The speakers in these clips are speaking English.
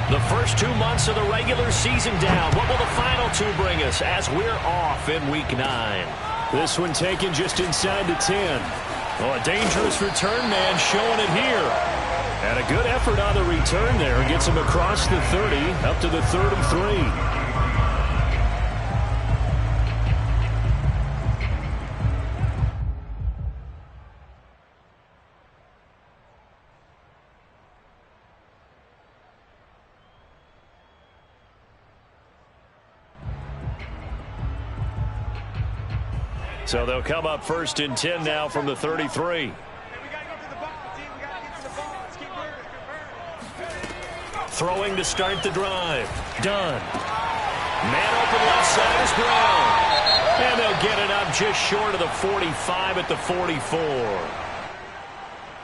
The first 2 months of the regular season down. What will the final 2 bring us as we're off in Week 9? This one taken just inside the 10. Oh, a dangerous return man showing it here. And a good effort on the return there. Gets him across the 30, up to the 33. So they'll come up first and 10 now from the 33. Throwing to start the drive. Done. Man open left side is Brown. And they'll get it up just short of the 45 at the 44.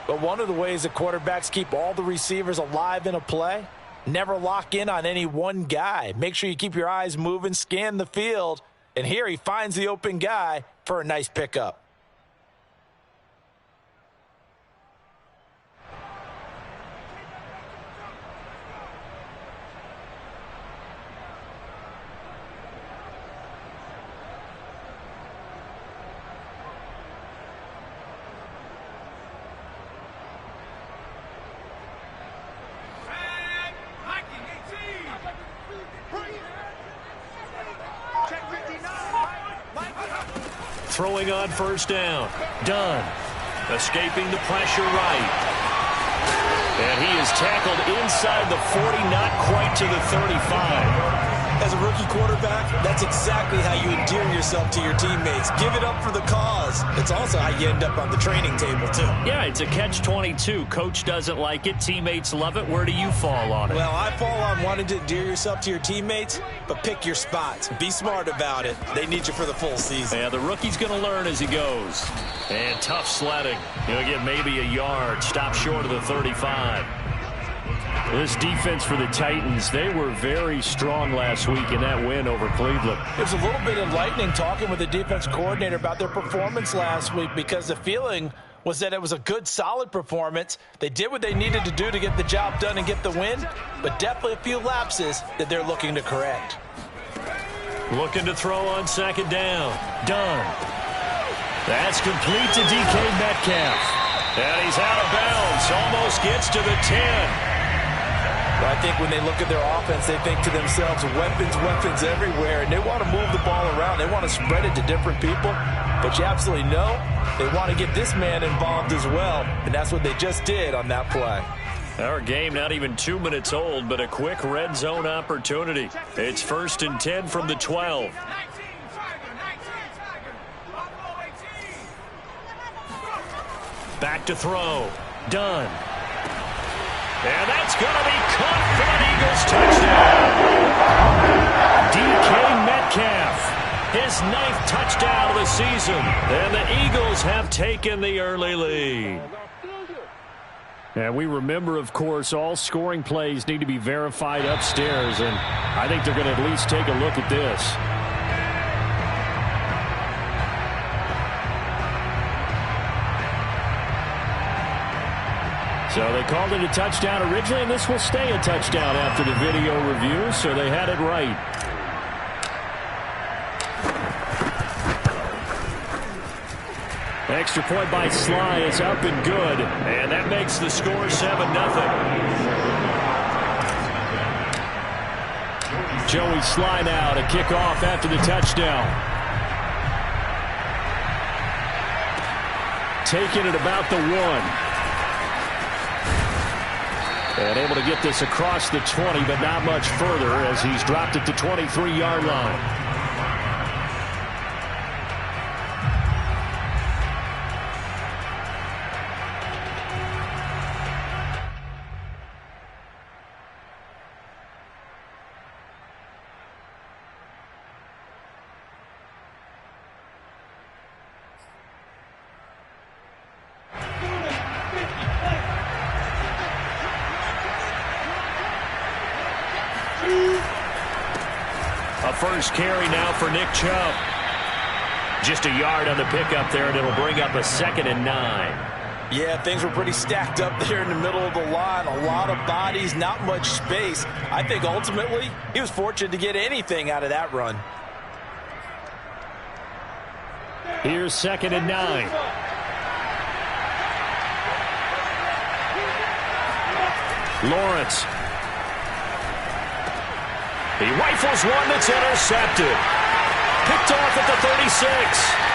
But one of the ways that quarterbacks keep all the receivers alive in a play, never lock in on any one guy. Make sure you keep your eyes moving, scan the field. And here he finds the open guy for a nice pickup. Throwing on first down. Done. Escaping the pressure right. And he is tackled inside the 40, not quite to the 35. As a rookie quarterback, that's exactly how you endear yourself to your teammates. Give it up for the cause. It's also how you end up on the training table, too. Yeah, it's a catch-22. Coach doesn't like it. Teammates love it. Where do you fall on it? Well, I fall on wanting to endear yourself to your teammates, but pick your spots. Be smart about it. They need you for the full season. Yeah, the rookie's going to learn as he goes. And tough sledding. He'll get maybe a yard. Stop short of the 35. This defense for the Titans, they were very strong last week in that win over Cleveland. It was a little bit enlightening talking with the defense coordinator about their performance last week because the feeling was that it was a good, solid performance. They did what they needed to do to get the job done and get the win, but definitely a few lapses that they're looking to correct. Looking to throw on second down. Done. That's complete to DK Metcalf. And he's out of bounds. Almost gets to the 10. But I think when they look at their offense, they think to themselves, weapons everywhere, and they want to move the ball around. They want to spread it to different people. But you absolutely know they want to get this man involved as well, and that's what they just did on that play. Our game not even 2 minutes old, but a quick red zone opportunity. It's first and 10 from the 12. Back to throw. Done. And that's going to be caught for an Eagles touchdown. DK Metcalf, his 9th touchdown of the season. And the Eagles have taken the early lead. And we remember, of course, all scoring plays need to be verified upstairs. And I think they're going to at least take a look at this. So they called it a touchdown originally, and this will stay a touchdown after the video review, so they had it right. Extra point by Sly is up and good, and that makes the score 7-0. Joey Sly now to kick off after the touchdown. Taking it about the 1. And able to get this across the 20, but not much further as he's dropped at the 23-yard line. A first carry now for Nick Chubb. Just a yard on the pickup there, and it'll bring up a 2nd and 9. Yeah, things were pretty stacked up there in the middle of the line. A lot of bodies, not much space. I think ultimately he was fortunate to get anything out of that run. Here's 2nd and 9. Lawrence. He rifles one that's intercepted. Picked off at the 36.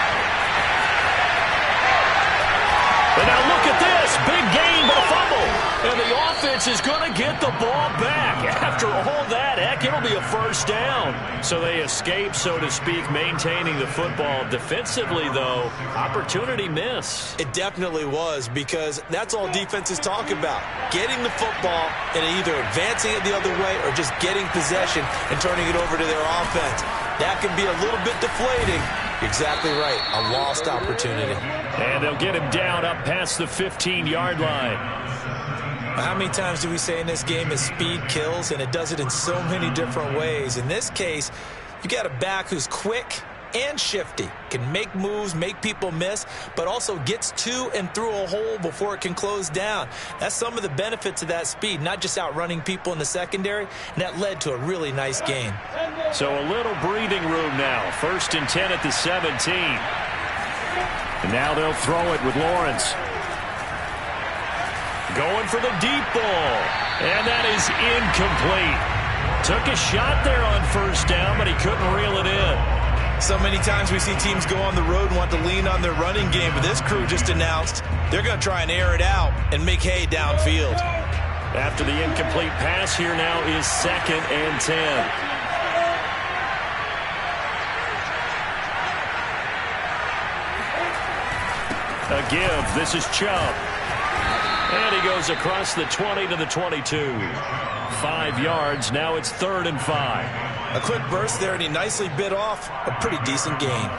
And now look at this. Big gain, but a fumble. And the offense is going to get the ball back. After all that, heck, it'll be a first down. So they escape, so to speak, maintaining the football. Defensively, though, opportunity miss. It definitely was, because that's all defenses talk about. Getting the football and either advancing it the other way or just getting possession and turning it over to their offense. That can be a little bit deflating. Exactly right. A lost opportunity. And they'll get him down up past the 15-yard line. How many times do we say in this game that speed kills, and it does it in so many different ways? In this case, you got a back who's quick and shifty, can make moves, make people miss, but also gets to and through a hole before it can close down. That's some of the benefits of that speed, not just outrunning people in the secondary, and that led to a really nice gain. So a little breathing room now. 1st and 10 at the 17. And now they'll throw it with Lawrence. Going for the deep ball. And that is incomplete. Took a shot there on 1st down, but he couldn't reel it in. So many times we see teams go on the road and want to lean on their running game, but this crew just announced they're going to try and air it out and make hay downfield. After the incomplete pass, here now is 2nd and 10. A give. This is Chubb. And he goes across the 20 to the 22. 5 yards. Now it's 3rd and 5. A quick burst there, and he nicely bit off a pretty decent gain.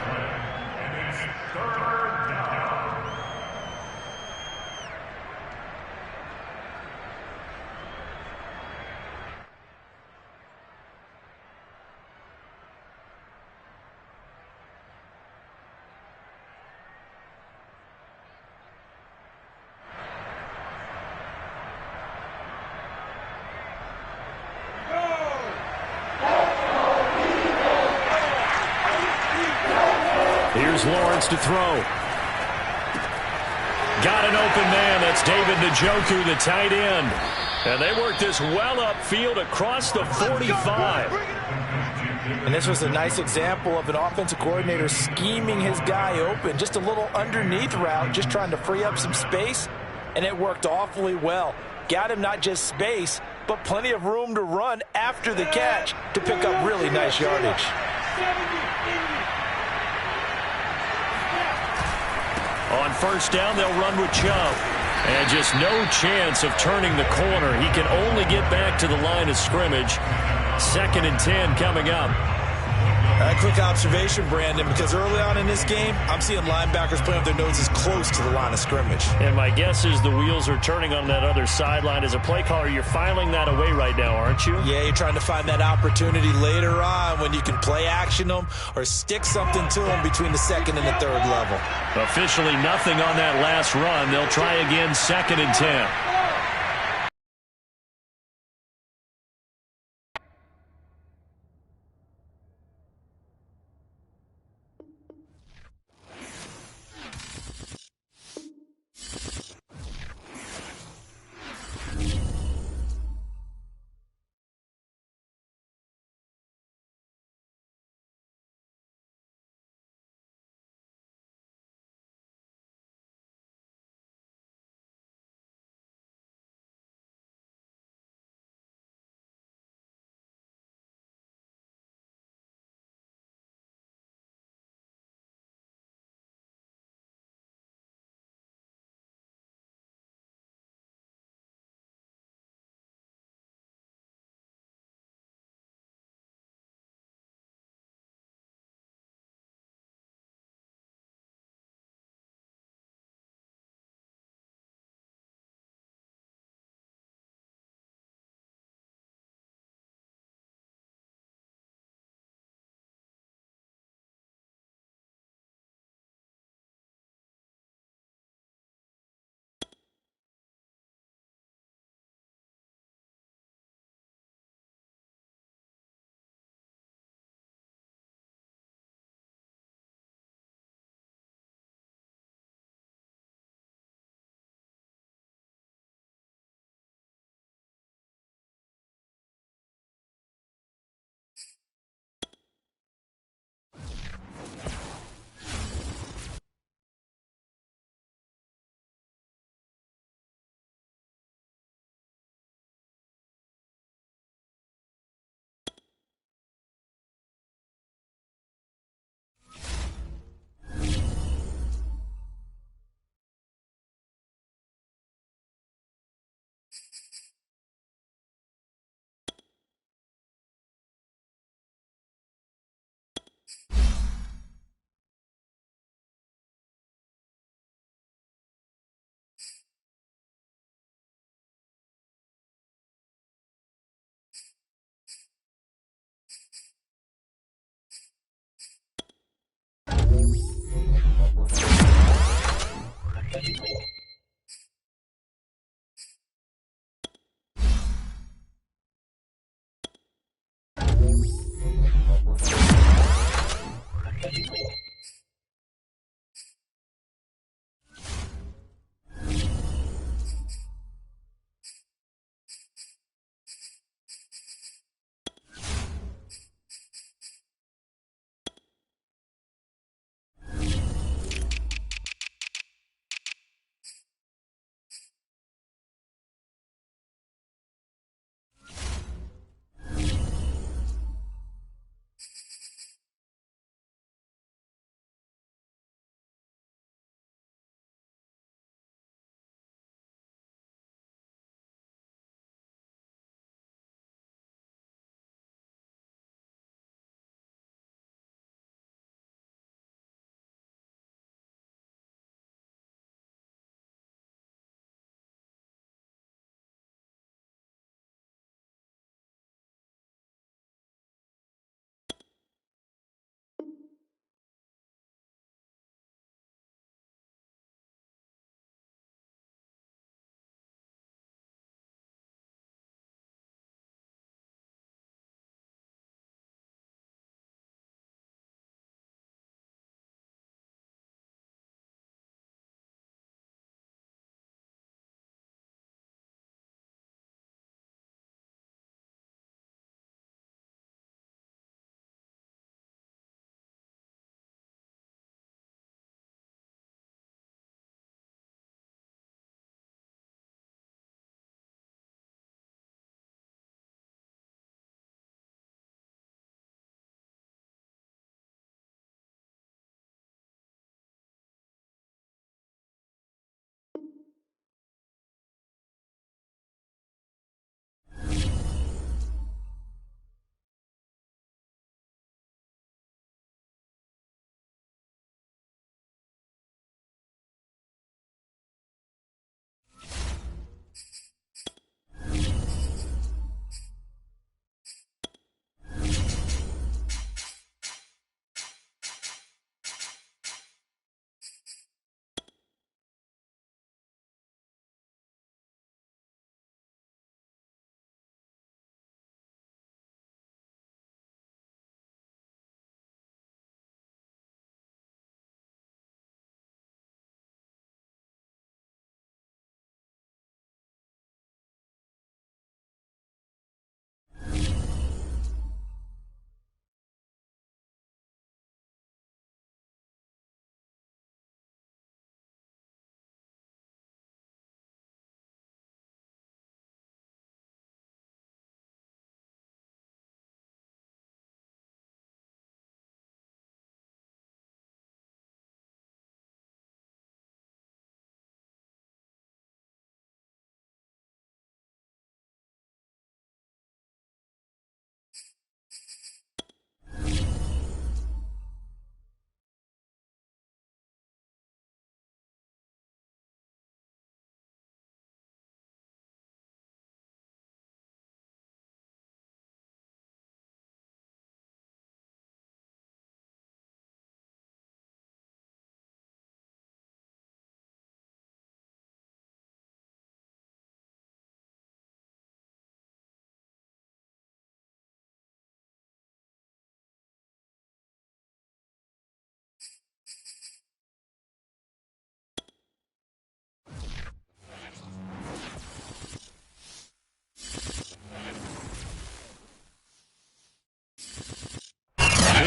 Here's Lawrence to throw. Got an open man. That's David Njoku, the tight end. And they work this well upfield across the 45. And this was a nice example of an offensive coordinator scheming his guy open. Just a little underneath route, just trying to free up some space. And it worked awfully well. Got him not just space, but plenty of room to run after the catch to pick up really nice yardage. On 1st down, they'll run with Chubb. And just no chance of turning the corner. He can only get back to the line of scrimmage. 2nd and 10 coming up. A quick observation, Brandon, because early on in this game, I'm seeing linebackers playing with their noses close to the line of scrimmage. And my guess is the wheels are turning on that other sideline. As a play caller, you're filing that away right now, aren't you? Yeah, you're trying to find that opportunity later on when you can play action them or stick something to them between the 2nd and the 3rd level. Officially nothing on that last run. They'll try again 2nd and 10.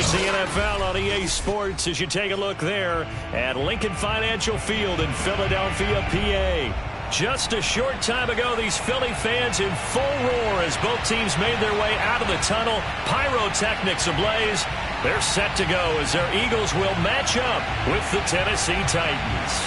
It's the NFL on EA Sports as you take a look there at Lincoln Financial Field in Philadelphia, PA. Just a short time ago, these Philly fans in full roar as both teams made their way out of the tunnel. Pyrotechnics ablaze. They're set to go as their Eagles will match up with the Tennessee Titans.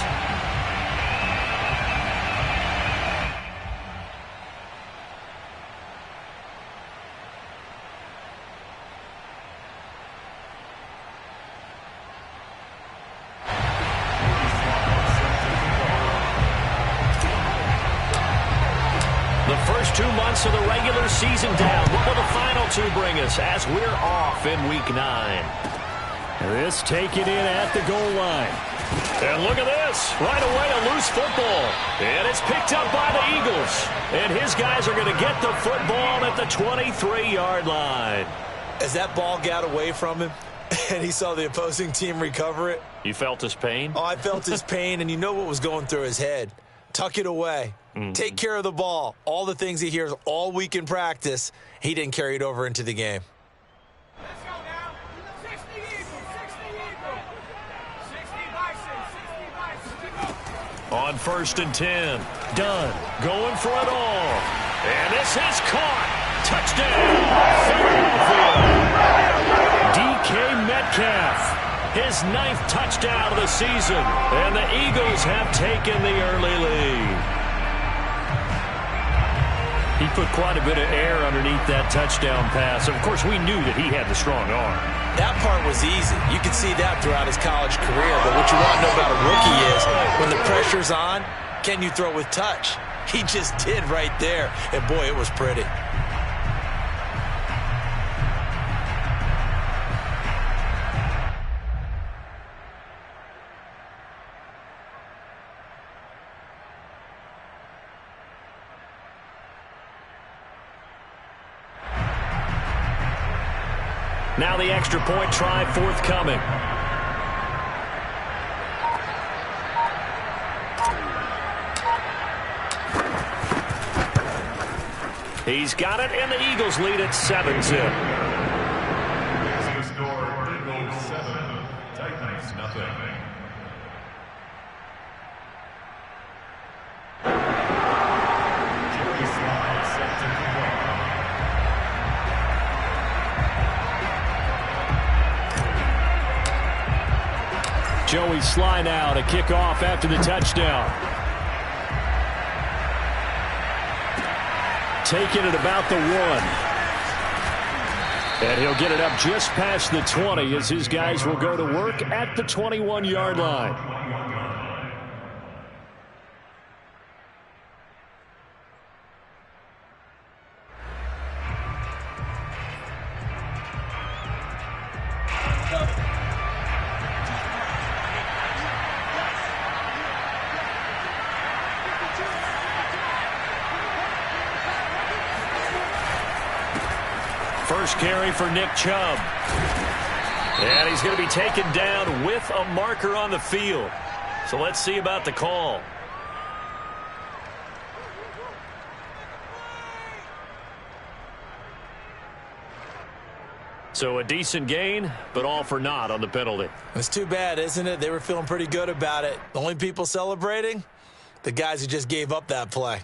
First 2 months of the regular season down. What will the final two bring us as we're off in Week 9? This taken in at the goal line. And look at this. Right away, a loose football. And it's picked up by the Eagles. And his guys are going to get the football at the 23-yard line. As that ball got away from him and he saw the opposing team recover it. You felt his pain? Oh, I felt his pain, and you know what was going through his head. Tuck it away. Take care of the ball. All the things he hears all week in practice, he didn't carry it over into the game. Let's go now. 60 Eagles, 60 Eagles. 60 Bison, 60 Bison. On 1st and 10. Dunn going for it all. And this is caught. Touchdown. Philadelphia. DK Metcalf. His 9th touchdown of the season. And the Eagles have taken the early lead. He put quite a bit of air underneath that touchdown pass. Of course, we knew that he had the strong arm. That part was easy. You could see that throughout his college career. But what you want to know about a rookie is when the pressure's on, can you throw with touch? He just did right there. And, boy, it was pretty. Now the extra point try forthcoming. He's got it, and the Eagles lead at 7-0. The score, Eagles 7, Titans nothing. Joey Sly now to kick off after the touchdown. Taking it about the 1. And he'll get it up just past the 20 as his guys will go to work at the 21-yard line. First carry for Nick Chubb. And he's going to be taken down with a marker on the field. So let's see about the call. So a decent gain, but all for naught on the penalty. It's too bad, isn't it? They were feeling pretty good about it. The only people celebrating? The guys who just gave up that play.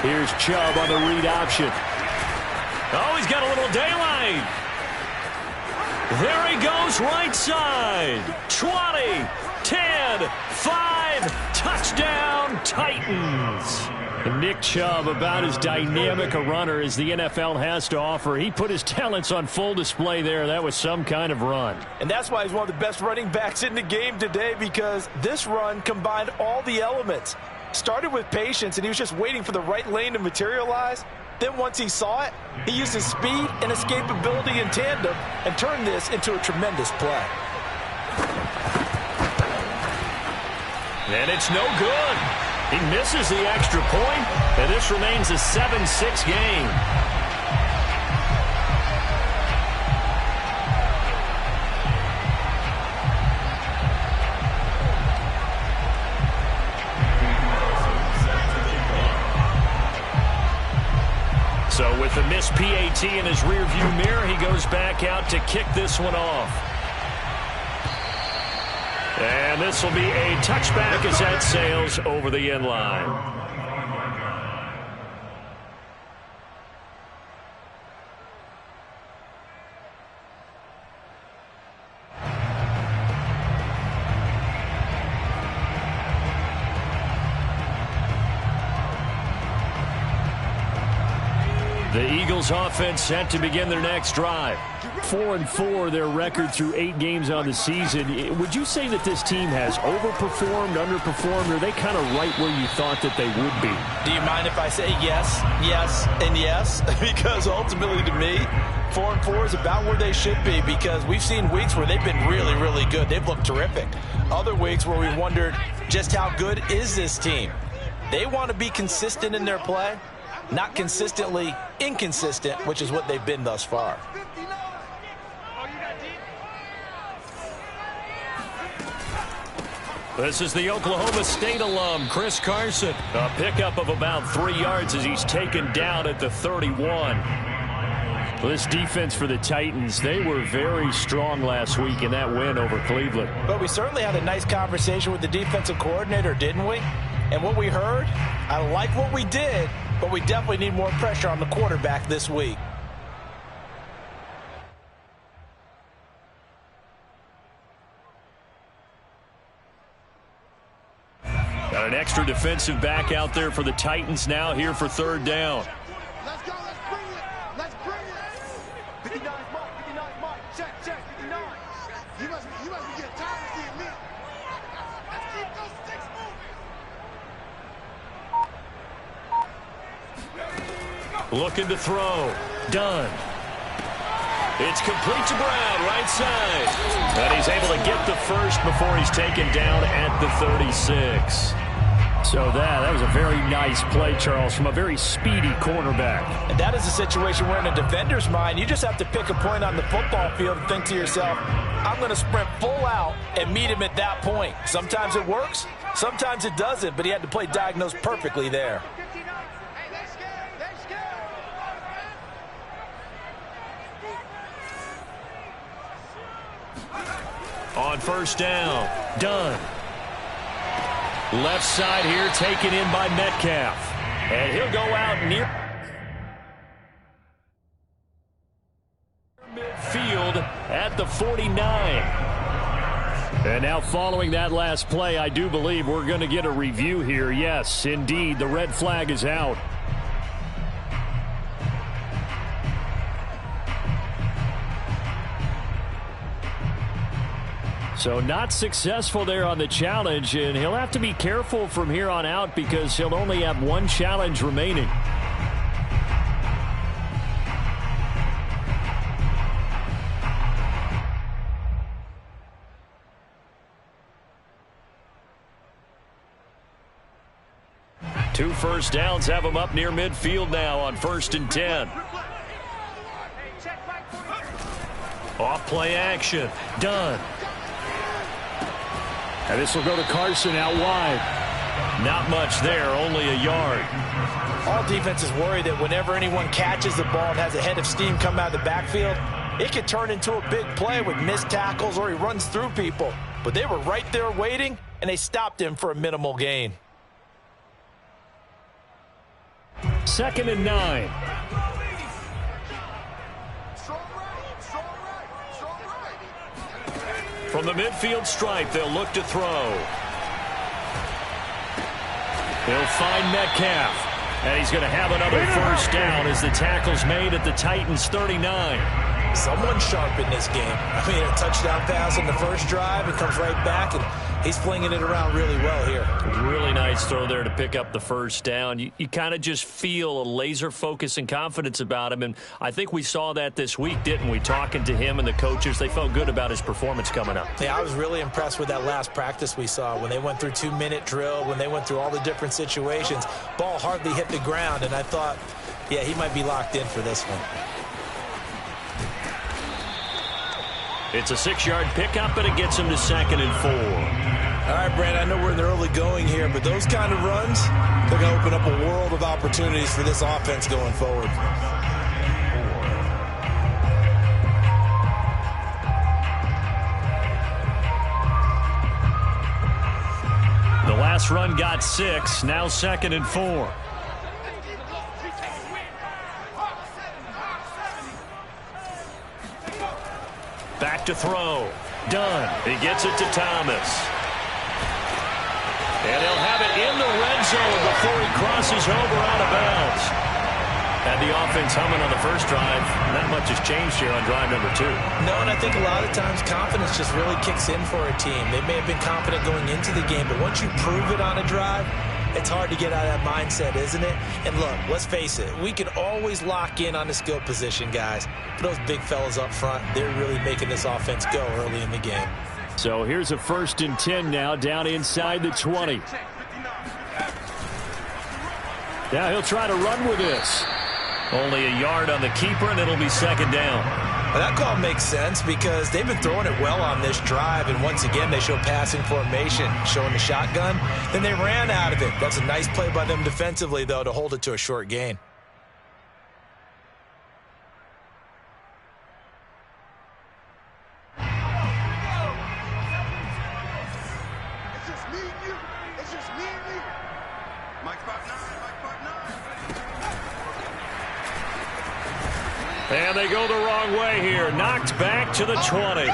Here's Chubb on the read option. Oh, he's got a little daylight. There he goes right side. 20, 10, 5, touchdown Titans. Nick Chubb, about as dynamic a runner as the NFL has to offer. He put his talents on full display there. That was some kind of run. And that's why he's one of the best running backs in the game today, because this run combined all the elements. Started with patience, and he was just waiting for the right lane to materialize. Then once he saw it, he used his speed and escapability in tandem and turned this into a tremendous play. And it's no good. He misses the extra point, and this remains a 7-6 game. So with the missed PAT in his rearview mirror, he goes back out to kick this one off. And this will be a touchback as that sails over the end line. The Eagles offense set to begin their next drive. 4-4 their record through 8 games on the season. Would you say that this team has overperformed, underperformed, or are they kind of right where you thought that they would be? Do you mind if I say yes, yes, and yes? Because ultimately to me, 4-4 is about where they should be, because we've seen weeks where they've been really, really good. They've looked terrific. Other weeks where we wondered just how good is this team. They want to be consistent in their play, not consistently inconsistent, which is what they've been thus far. This is the Oklahoma State alum, Chris Carson. A pickup of about 3 yards as he's taken down at the 31. This defense for the Titans, they were very strong last week in that win over Cleveland. But we certainly had a nice conversation with the defensive coordinator, didn't we? And what we heard, I like what we did, but we definitely need more pressure on the quarterback this week. Got an extra defensive back out there for the Titans now here for third down. Let's go. Let's bring it. Let's bring it. 59 mark. 59 mark. Check. 59. You must be getting tired of seeing me. Let's keep those sticks moving. Looking to throw. Done. It's complete to Brown, right side. And he's able to get the first before he's taken down at the 36. So that was a very nice play, Charles, from a very speedy cornerback. And that is a situation where in a defender's mind, you just have to pick a point on the football field and think to yourself, I'm going to sprint full out and meet him at that point. Sometimes it works, sometimes it doesn't, but he had to play diagnose perfectly there. On first down, done. Left side here taken in by Metcalf. And he'll go out near midfield at the 49. And now following that last play, I do believe we're going to get a review here. Yes, indeed, the red flag is out. So not successful there on the challenge, and he'll have to be careful from here on out because he'll only have one challenge remaining. Two first downs have him up near midfield now on 1st and 10. Off play action, done. And this will go to Carson out wide. Not much there, only a yard. All defenses worry that whenever anyone catches the ball and has a head of steam come out of the backfield, it could turn into a big play with missed tackles or he runs through people. But they were right there waiting, and they stopped him for a minimal gain. 2nd and 9. From the midfield stripe, they'll look to throw. They'll find Metcalf. And he's going to have another first down as the tackle's made at the Titans' 39. Someone's sharp in this game. I mean, a touchdown pass on the first drive and comes right back, and he's flinging it around really well here. Really nice throw there to pick up the first down. You kind of just feel a laser focus and confidence about him, and I think we saw that this week, didn't we? Talking to him and the coaches, they felt good about his performance coming up. Yeah, I was really impressed with that last practice we saw when they went through 2-minute drill, when they went through all the different situations. Ball hardly hit the ground, and I thought, yeah, he might be locked in for this one. It's a 6-yard pickup, and it gets him to 2nd and 4. All right, Brandon, I know we're in the early going here, but those kind of runs, they're going to open up a world of opportunities for this offense going forward. The last run got 6, now 2nd and 4. Back to throw. Done. He gets it to Thomas. And he'll have it in the red zone before he crosses over out of bounds. Had the offense humming on the first drive. Not much has changed here on drive number 2. No, and I think a lot of times confidence just really kicks in for a team. They may have been confident going into the game, but once you prove it on a drive, it's hard to get out of that mindset, isn't it? And look, let's face it, we can always lock in on the skill position, guys. But those big fellas up front, they're really making this offense go early in the game. So here's a 1st and 10 now, down inside the 20. Now he'll try to run with this. Only a yard on the keeper, and it'll be 2nd down. Well, that call makes sense because they've been throwing it well on this drive, and once again they show passing formation, showing the shotgun. Then they ran out of it. That's a nice play by them defensively, though, to hold it to a short gain. It's just me and you. It's just me and you. Mike 5'9", Mike 5'9". And they go the wrong way here. Knocked back to the 20.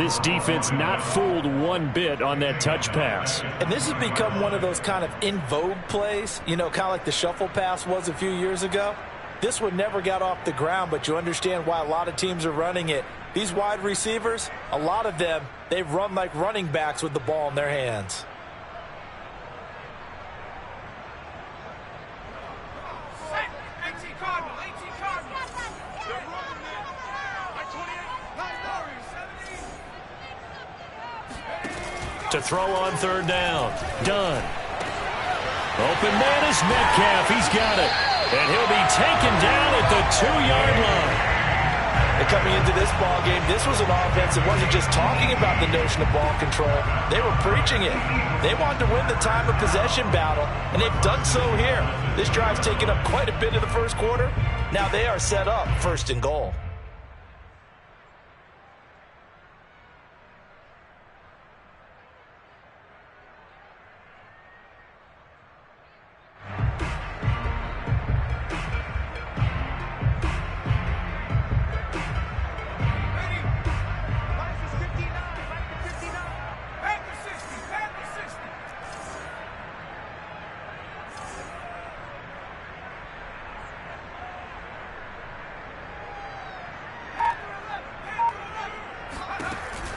This defense not fooled one bit on that touch pass. And this has become one of those kind of in vogue plays, you know, kind of like the shuffle pass was a few years ago. This one never got off the ground, but you understand why a lot of teams are running it. These wide receivers, a lot of them, they run like running backs with the ball in their hands. To throw on 3rd down. Done. Open man is Metcalf. He's got it. And he'll be taken down at the 2-yard line. And coming into this ball game, this was an offense that wasn't just talking about the notion of ball control. They were preaching it. They wanted to win the time of possession battle, and they've done so here. This drive's taken up quite a bit of the first quarter. Now they are set up 1st and goal.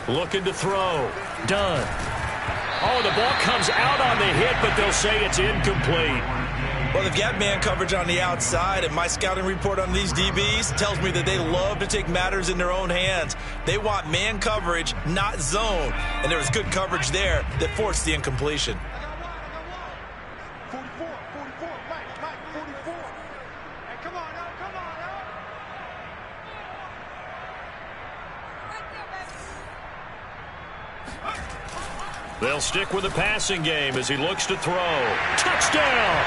Looking to throw. Done. Oh, the ball comes out on the hit, but they'll say it's incomplete. Well, they've got man coverage on the outside, and my scouting report on these DBs tells me that they love to take matters in their own hands. They want man coverage, not zone. And there was good coverage there that forced the incompletion. 44, Mike, 44. Hey, come on now, come on now. They'll stick with the passing game as he looks to throw. Touchdown!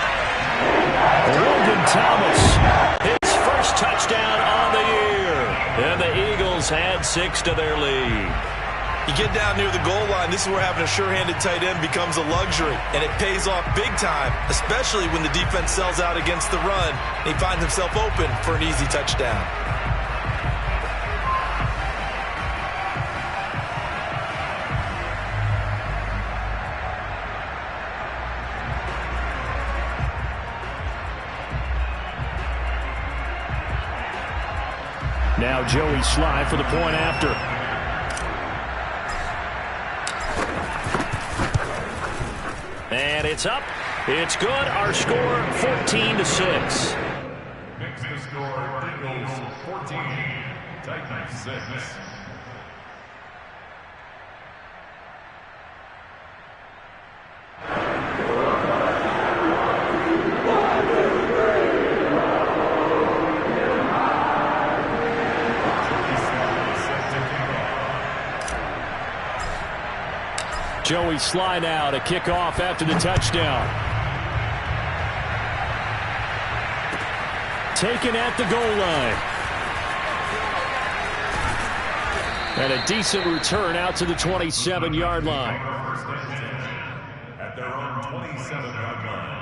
Logan Thomas, his first touchdown on the year. And the Eagles add 6 to their lead. You get down near the goal line, this is where having a sure-handed tight end becomes a luxury. And it pays off big time, especially when the defense sells out against the run. And he finds himself open for an easy touchdown. Now Joey Sly for the point after. And it's up. It's good. Our score, 14-6. Makes the score Eagles 14, Titans 6. Joey Sly now to kick off after the touchdown. Taken at the goal line. And a decent return out to the 27-yard line. At their own 27-yard line.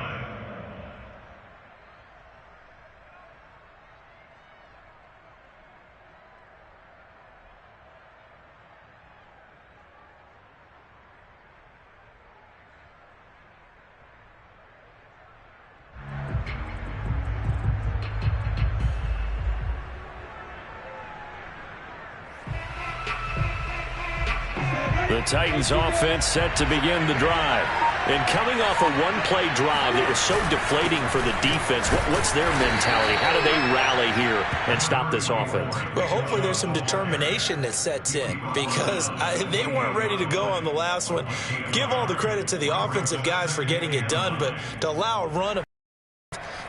The Titans offense set to begin the drive. And coming off a one-play drive that was so deflating for the defense, what's their mentality? How do they rally here and stop this offense? Well, hopefully there's some determination that sets in because they weren't ready to go on the last one. Give all the credit to the offensive guys for getting it done, but to allow a run,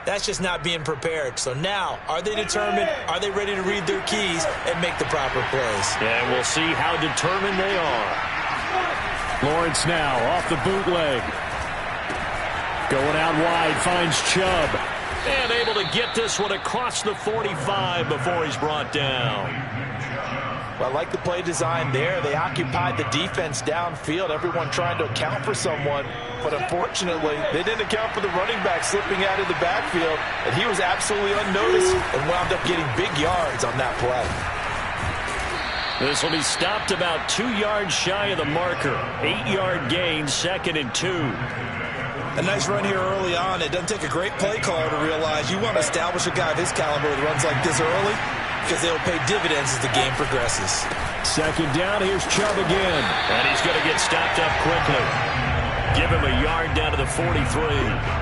that's just not being prepared. So now, are they determined? Are they ready to read their keys and make the proper plays? And we'll see how determined they are. Lawrence now off the bootleg. Going out wide, finds Chubb. And able to get this one across the 45 before he's brought down. Well, I like the play design there. They occupied the defense downfield, everyone trying to account for someone. But unfortunately, they didn't account for the running back slipping out of the backfield. And he was absolutely unnoticed and wound up getting big yards on that play. This will be stopped about 2 yards shy of the marker. 8-yard gain, 2nd and 2. A nice run here early on. It doesn't take a great play caller to realize you want to establish a guy of his caliber with runs like this early because they'll pay dividends as the game progresses. 2nd down, here's Chubb again. And he's going to get stopped up quickly. Give him a yard down to the 43.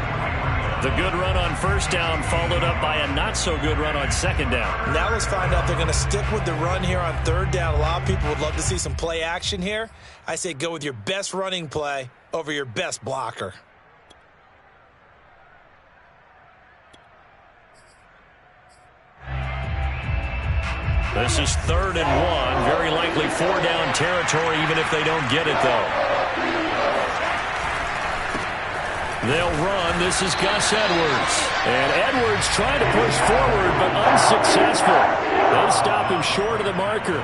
The good run on 1st down followed up by a not-so-good run on 2nd down. Now let's find out they're going to stick with the run here on 3rd down. A lot of people would love to see some play action here. I say go with your best running play over your best blocker. This is 3rd and 1. Very likely 4-down territory even if they don't get it, though. They'll run. This is Gus Edwards. And Edwards trying to push forward, but unsuccessful. They stop him short of the marker.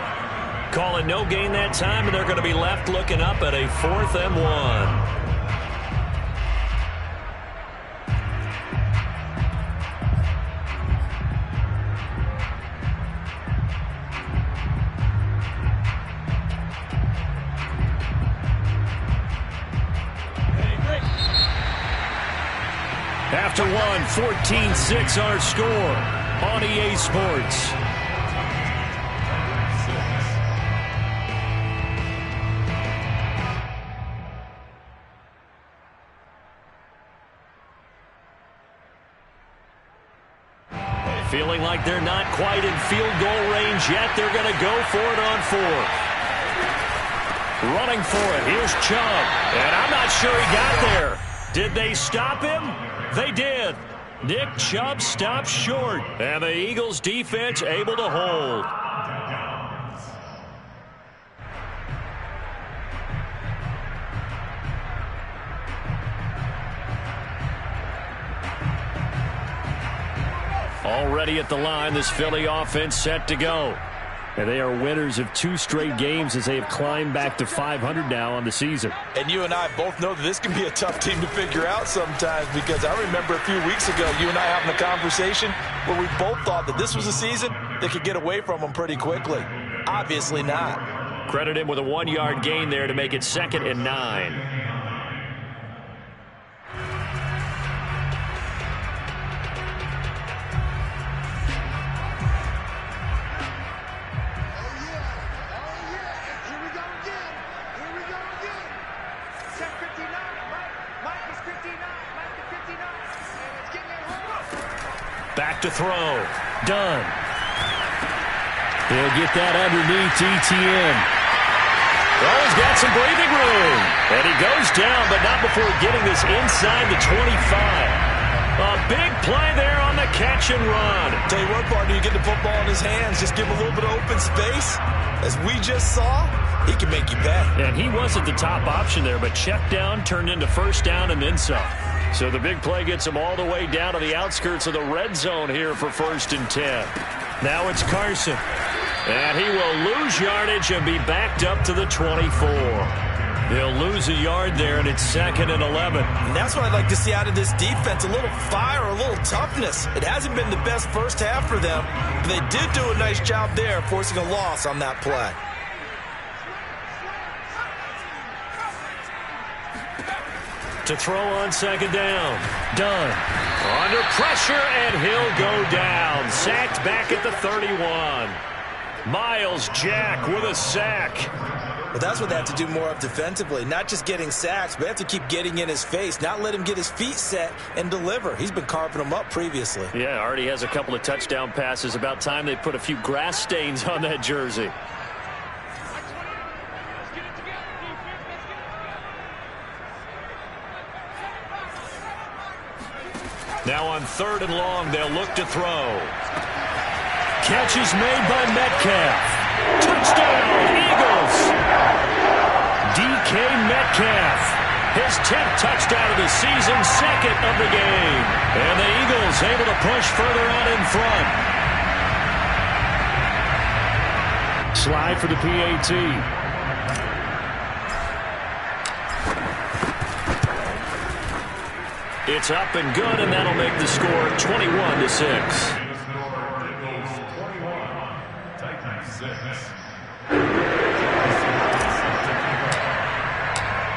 Calling no gain that time, and they're going to be left looking up at a 4th and 1. After one, 14-6 our score on EA Sports. Feeling like they're not quite in field goal range yet. They're going to go for it on 4th. Running for it. Here's Chubb. And I'm not sure he got there. Did they stop him? They did. Nick Chubb stopped short. And the Eagles defense able to hold. Already at the line, this Philly offense set to go. And they are winners of 2 straight games as they have climbed back to 500 now on the season. And you and I both know that this can be a tough team to figure out sometimes because I remember a few weeks ago you and I having a conversation where we both thought that this was a season that could get away from them pretty quickly. Obviously not. Credit him with a 1-yard gain there to make it 2nd and 9. Back to throw. Done. He'll get that underneath ETN. Oh, he's got some breathing room. And he goes down, but not before getting this inside the 25. A big play there on the catch and run. Tell you what, partner, you get the football in his hands, just give him a little bit of open space. As we just saw, he can make you pay. And he wasn't the top option there, but check down turned into first down and then some. So the big play gets him all the way down to the outskirts of the red zone here for 1st and 10. Now it's Carson. And he will lose yardage and be backed up to the 24. They'll lose a yard there, and it's 2nd and 11. And that's what I'd like to see out of this defense, a little fire, a little toughness. It hasn't been the best first half for them, but they did do a nice job there forcing a loss on that play. To throw on 2nd down. Done. Under pressure, and he'll go down. Sacked back at the 31. Miles Jack with a sack. Well, that's what they have to do more of defensively, not just getting sacks, but they have to keep getting in his face, not let him get his feet set and deliver. He's been carving them up previously. Yeah, already has a couple of touchdown passes. About time they put a few grass stains on that jersey. Now on 3rd and long, they'll look to throw. Catch is made by Metcalf. Touchdown, Eagles! DK Metcalf, his 10th touchdown of the season, 2nd of the game. And the Eagles able to push further out in front. Slide for the PAT. It's up and good, and that'll make the score 21-6.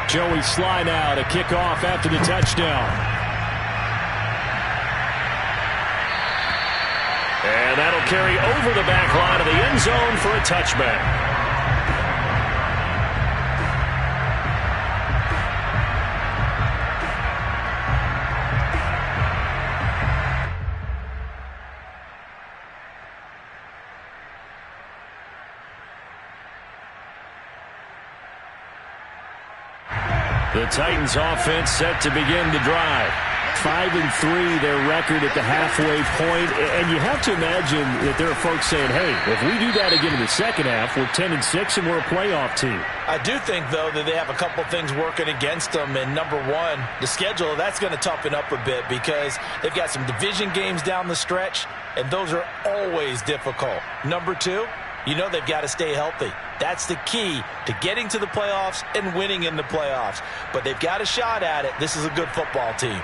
Joey Sly now to kick off after the touchdown. And that'll carry over the back line of the end zone for a touchback. The Titans offense set to begin the drive. 5-3 their record at the halfway point. And you have to imagine that there are folks saying, hey, if we do that again in the second half, we're 10-6 and we're a playoff team. I do think, though, that they have a couple things working against them. And number one, the schedule, that's going to toughen up a bit because they've got some division games down the stretch, and those are always difficult. Number two, you know they've got to stay healthy. That's the key to getting to the playoffs and winning in the playoffs. But they've got a shot at it. This is a good football team.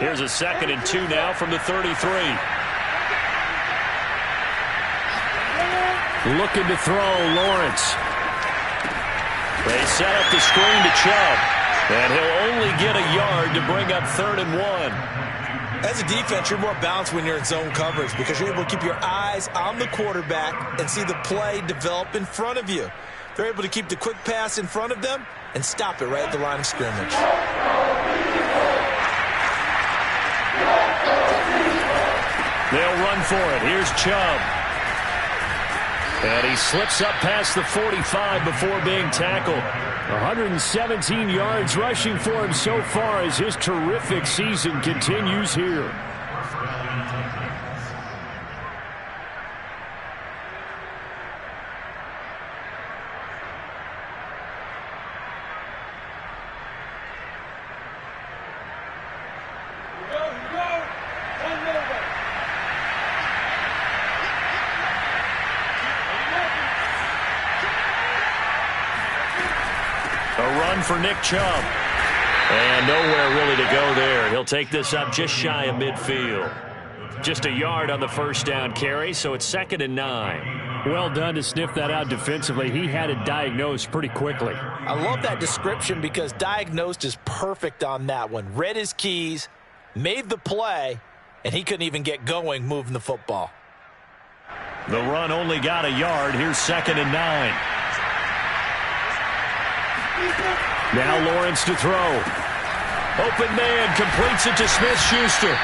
Here's a 2nd and 2 now from the 33. Looking to throw, Lawrence. They set up the screen to Chubb. And he'll only get a yard to bring up 3rd and 1. As a defense, you're more balanced when you're in zone coverage because you're able to keep your eyes on the quarterback and see the play develop in front of you. They're able to keep the quick pass in front of them and stop it right at the line of scrimmage. They'll run for it. Here's Chubb. And he slips up past the 45 before being tackled. 117 yards rushing for him so far as his terrific season continues here. For Nick Chubb. And nowhere really to go there. He'll take this up just shy of midfield. Just a yard on the first down carry, so it's 2nd and 9. Well done to sniff that out defensively. He had it diagnosed pretty quickly. I love that description because diagnosed is perfect on that one. Read his keys, made the play, and he couldn't even get going moving the football. The run only got a yard. Here's 2nd and 9. Now Lawrence to throw. Open man completes it to Smith-Schuster.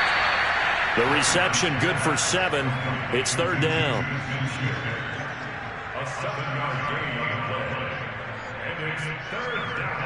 The reception good for 7. It's third down. A 7-yard gain on the play. And it's third down.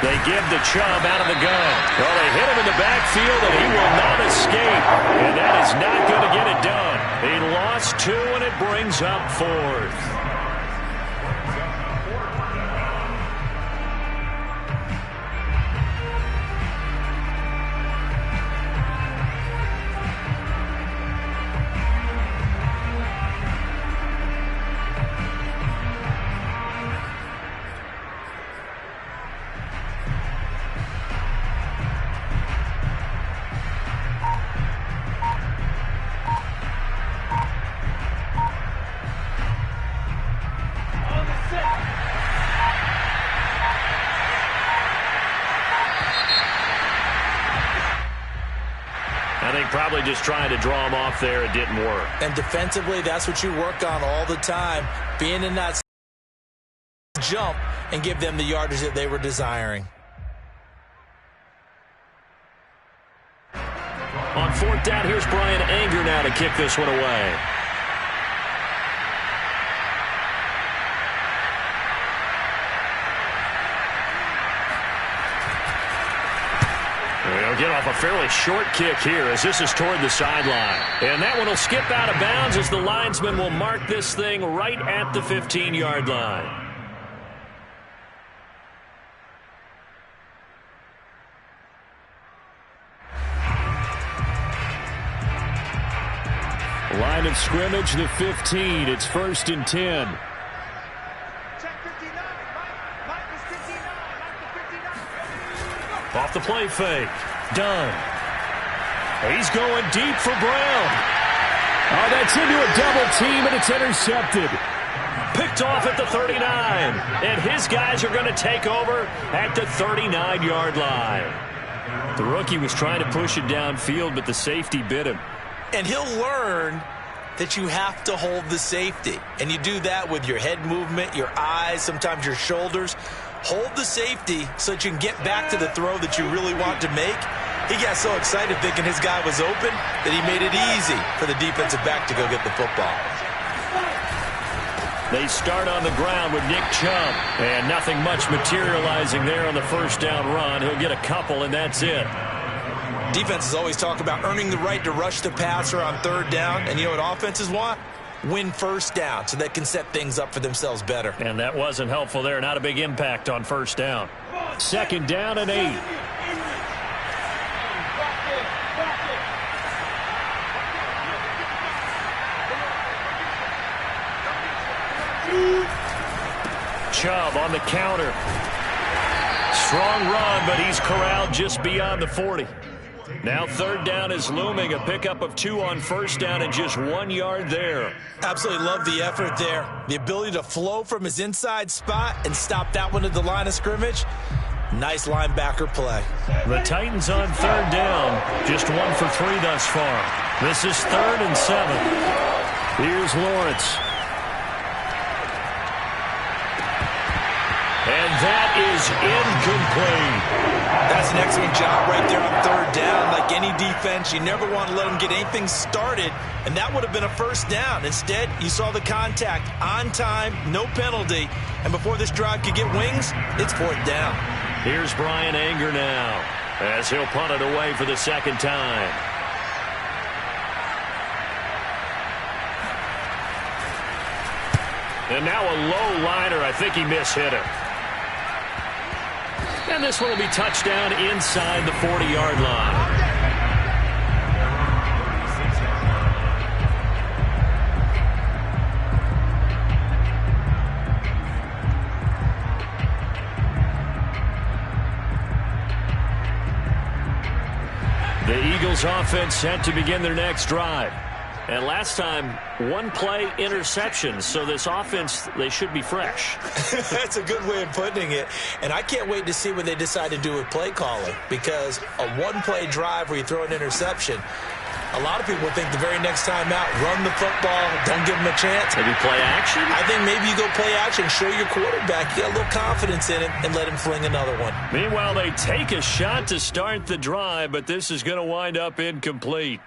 They give the Chubb out of the gun. Well, they hit him in the backfield, and he will not escape. And that is not going to get it done. He lost 2, and it brings up 4th. I think probably just trying to draw him off there. It didn't work. And defensively, that's what you work on all the time. Being in that jump and give them the yardage that they were desiring. On 4th down, here's Brian Anger now to kick this one away. They'll get off a fairly short kick here as this is toward the sideline. And that one will skip out of bounds as the linesman will mark this thing right at the 15-yard line. Line of scrimmage, the 15. It's 1st and 10. Check 59. Mike is 59. Mike is 59. Off the play fake. Done. He's going deep for Brown. Oh, that's into a double team, and it's intercepted. Picked off at the 39. And his guys are going to take over at the 39-yard line. The rookie was trying to push it downfield, but the safety bit him. And he'll learn that you have to hold the safety. And you do that with your head movement, your eyes, sometimes your shoulders. Hold the safety so that you can get back to the throw that you really want to make. He got so excited thinking his guy was open that he made it easy for the defensive back to go get the football. They start on the ground with Nick Chubb. And nothing much materializing there on the first down run. He'll get a couple, and that's it. Defenses always talk about earning the right to rush the passer on 3rd down. And you know what offenses want? Win 1st down so they can set things up for themselves better. And that wasn't helpful there. Not a big impact on 1st down. 2nd down and 8. Chubb on the counter. Strong run, but he's corralled just beyond the 40. Now 3rd down is looming. A pickup of 2 on 1st down and just 1 yard there. Absolutely love the effort there. The ability to flow from his inside spot and stop that one at the line of scrimmage. Nice linebacker play. The Titans on 3rd down. Just 1 for 3 thus far. This is 3rd and 7. Here's Lawrence. And that is incomplete. That's an excellent job right there on 3rd down. Like any defense, you never want to let them get anything started, and that would have been a 1st down. Instead, you saw the contact on time, no penalty, and before this drive could get wings, it's 4th down. Here's Brian Anger now as he'll punt it away for the 2nd time. And now a low liner. I think he mishit it. And this one will be touchdown inside the 40-yard line. The Eagles offense set to begin their next drive. And last time, one play interception. So this offense, they should be fresh. That's a good way of putting it. And I can't wait to see what they decide to do with play calling, because a one-play drive where you throw an interception, a lot of people think the very next time out, run the football, don't give them a chance. Maybe play action? I think maybe you go play action, show your quarterback you got a little confidence in it, and let him fling another one. Meanwhile, they take a shot to start the drive, but this is going to wind up incomplete.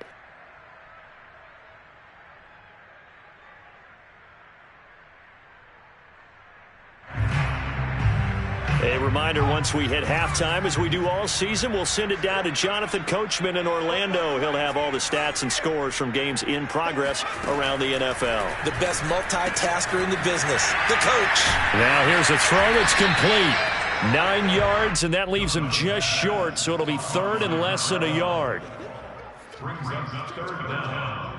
A reminder, once we hit halftime, as we do all season, we'll send it down to Jonathan Coachman in Orlando. He'll have all the stats and scores from games in progress around the NFL. The best multitasker in the business, the coach. Now here's a throw that's complete. 9 yards, and that leaves him just short, so it'll be third and less than a yard. Brings up third down.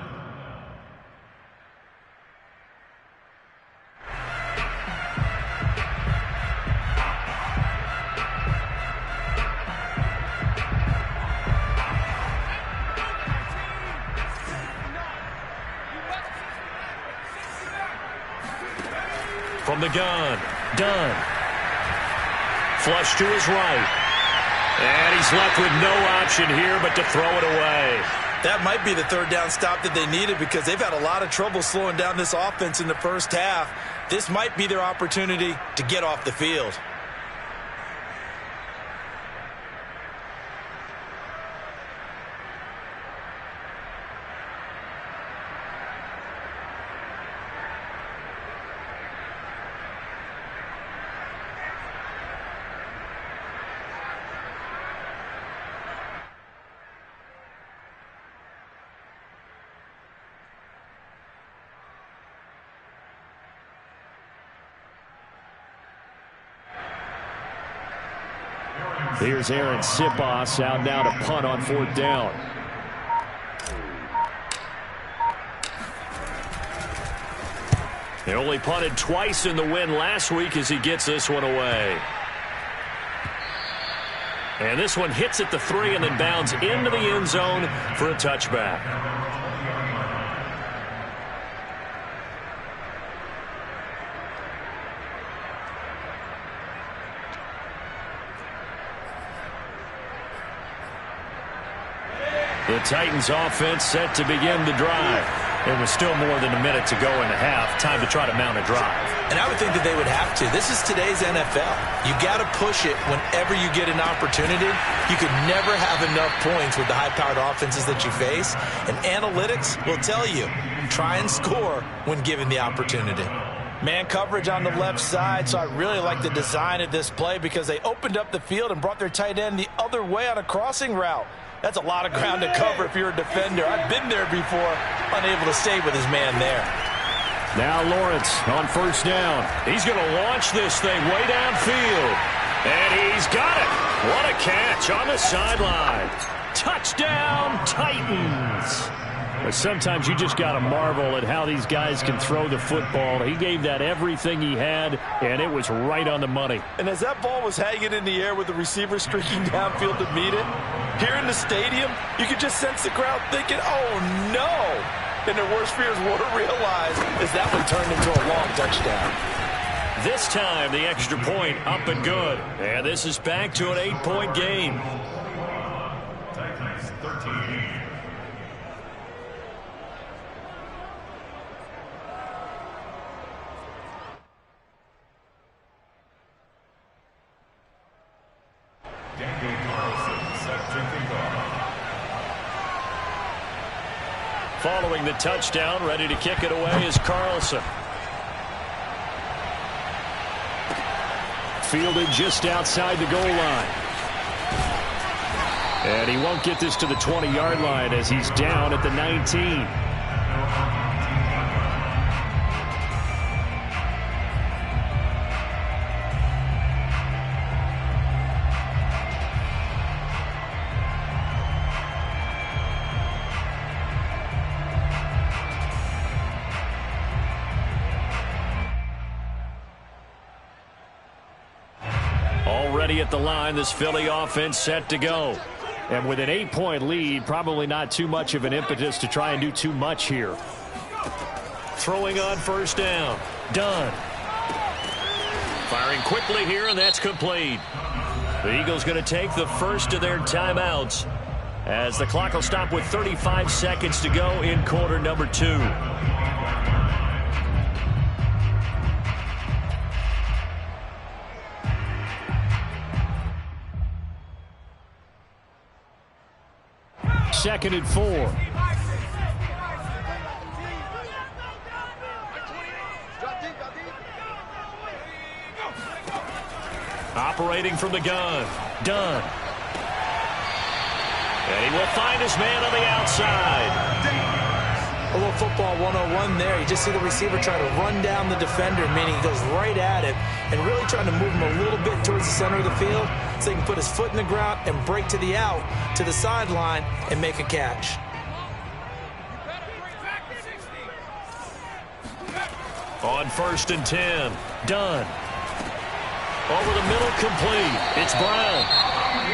From the gun, Dunn. Flush to his right. And he's left with no option here but to throw it away. That might be the third down stop that they needed, because they've had a lot of trouble slowing down this offense in the first half. This might be their opportunity to get off the field. Here's Aaron Sipos out now to punt on fourth down. He only punted twice in the win last week as he gets this one away. And this one hits at the 3 and then bounds into the end zone for a touchback. The Titans offense set to begin the drive. It was still more than a minute to go in the half. Time to try to mount a drive. And I would think that they would have to. This is today's NFL. You got to push it whenever you get an opportunity. You could never have enough points with the high-powered offenses that you face. And analytics will tell you, try and score when given the opportunity. Man coverage on the left side, so I really like the design of this play because they opened up the field and brought their tight end the other way on a crossing route. That's a lot of ground to cover if you're a defender. I've been there before, unable to stay with his man there. Now Lawrence on first down. He's going to launch this thing way downfield. And he's got it. What a catch on the sideline. Touchdown, Titans. But sometimes you just got to marvel at how these guys can throw the football. He gave that everything he had, and it was right on the money. And as that ball was hanging in the air with the receiver streaking downfield to meet it, here in the stadium, you could just sense the crowd thinking, oh, no. And their worst fears were realized as that one turned into a long touchdown. This time, the extra point up and good. And this is back to an 8-point game. Titans 13. Following the touchdown, ready to kick it away is Carlson. Fielded just outside the goal line. And he won't get this to the 20-yard line as he's down at the 19. At the line, this Philly offense set to go. And with an 8-point lead, probably not too much of an impetus to try and do too much here. Throwing on first down. Done. Firing quickly here, and that's complete. The Eagles going to take the first of their timeouts as the clock will stop with 35 seconds to go in quarter number 2. Second and 4. Operating from the gun. Done. And he will find his man on the outside. A little football 101 there. You just see the receiver try to run down the defender, meaning he goes right at it and really trying to move him a little bit towards the center of the field so he can put his foot in the ground and break to the out, to the sideline, and make a catch. On first and 10. Done. Over the middle, complete. It's Brown.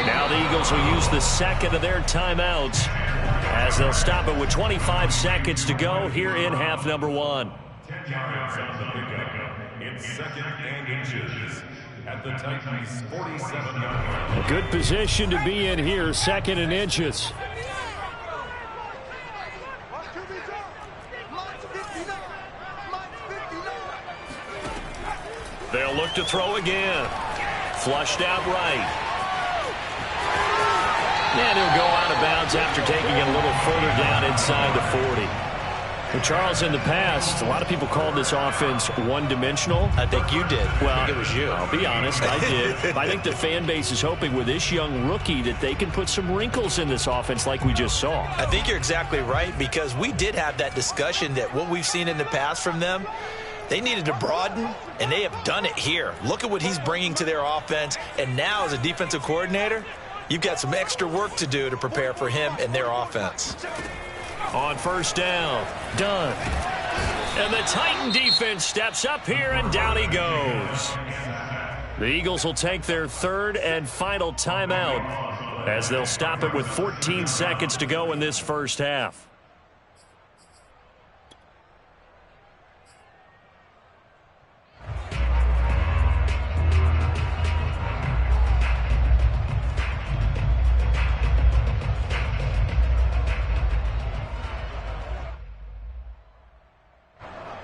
Now the Eagles will use the second of their timeouts as they'll stop it with 25 seconds to go here in half number 1. 10 yards on the pickup. It's second and inches at the Titans' 47-yard line. A good position to be in here, second and inches. They'll look to throw again. Flushed out right. And he'll go out of bounds after taking it a little further down inside the 40. Well, Charles, in the past, a lot of people called this offense one-dimensional. I think you did. Well, I think it was you. I'll be honest, I did. But I think the fan base is hoping with this young rookie that they can put some wrinkles in this offense like we just saw. I think you're exactly right, because we did have that discussion that what we've seen in the past from them, they needed to broaden, and they have done it here. Look at what he's bringing to their offense, and now as a defensive coordinator, you've got some extra work to do to prepare for him and their offense. On first down, done. And the Titan defense steps up here, and down he goes. The Eagles will take their third and final timeout as they'll stop it with 14 seconds to go in this first half.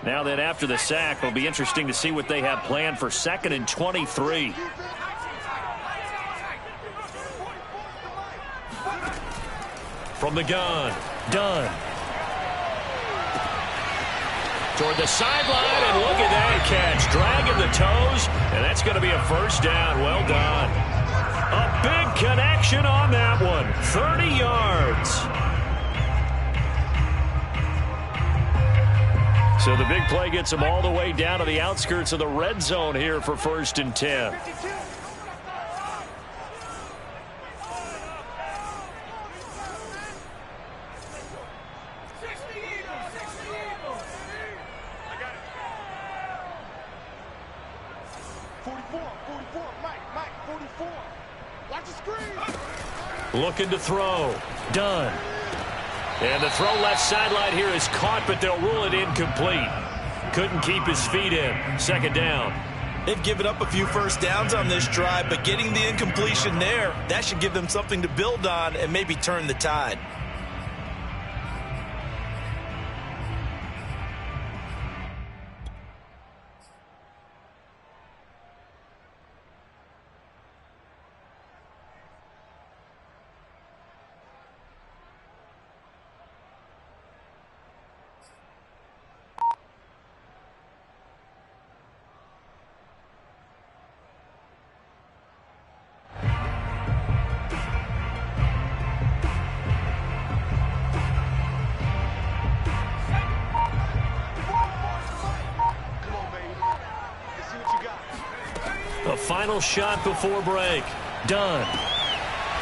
Now that after the sack, it'll be interesting to see what they have planned for second and 23. From the gun, done. Toward the sideline, and look at that catch. Dragging the toes, and that's going to be a first down. Well done. A big connection on that one. 30 yards. So the big play gets them all the way down to the outskirts of the red zone here for first and 10. Looking to throw. Done. And the throw left sideline here is caught, but they'll rule it incomplete. Couldn't keep his feet in. Second down. They've given up a few first downs on this drive, but getting the incompletion there, that should give them something to build on and maybe turn the tide. Final shot before break. Done.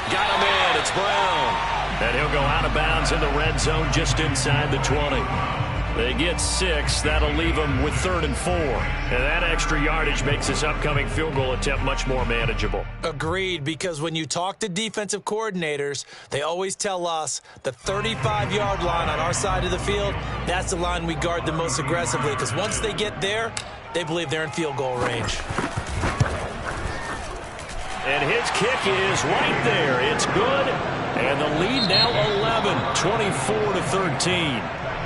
Got him in. It's Brown. And he'll go out of bounds in the red zone just inside the 20. They get 6. That'll leave them with 3rd and 4. And that extra yardage makes this upcoming field goal attempt much more manageable. Agreed, because when you talk to defensive coordinators, they always tell us the 35-yard line on our side of the field, that's the line we guard the most aggressively, because once they get there, they believe they're in field goal range. And his kick is right there. It's good. And the lead now 11, 24-13.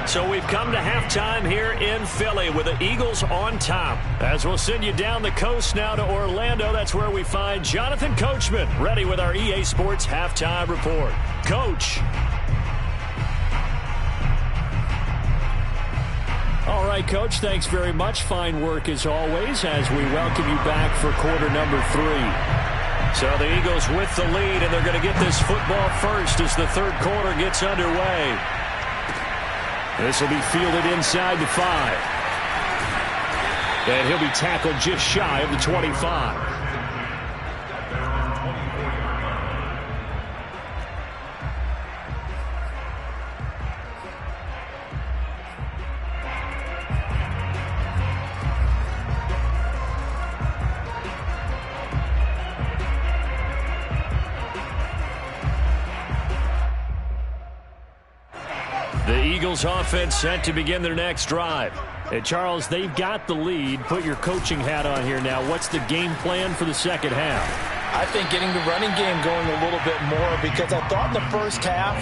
So we've come to halftime here in Philly with the Eagles on top. As we'll send you down the coast now to Orlando, that's where we find Jonathan Coachman ready with our EA Sports halftime report. Coach. All right, Coach, thanks very much. Fine work as always as we welcome you back for quarter number 3. So the Eagles with the lead, and they're going to get this football first as the third quarter gets underway. This will be fielded inside the 5. And he'll be tackled just shy of the 25. The Eagles offense set to begin their next drive. And Charles, they've got the lead. Put your coaching hat on here now. What's the game plan for the second half? I think getting the running game going a little bit more, because I thought in the first half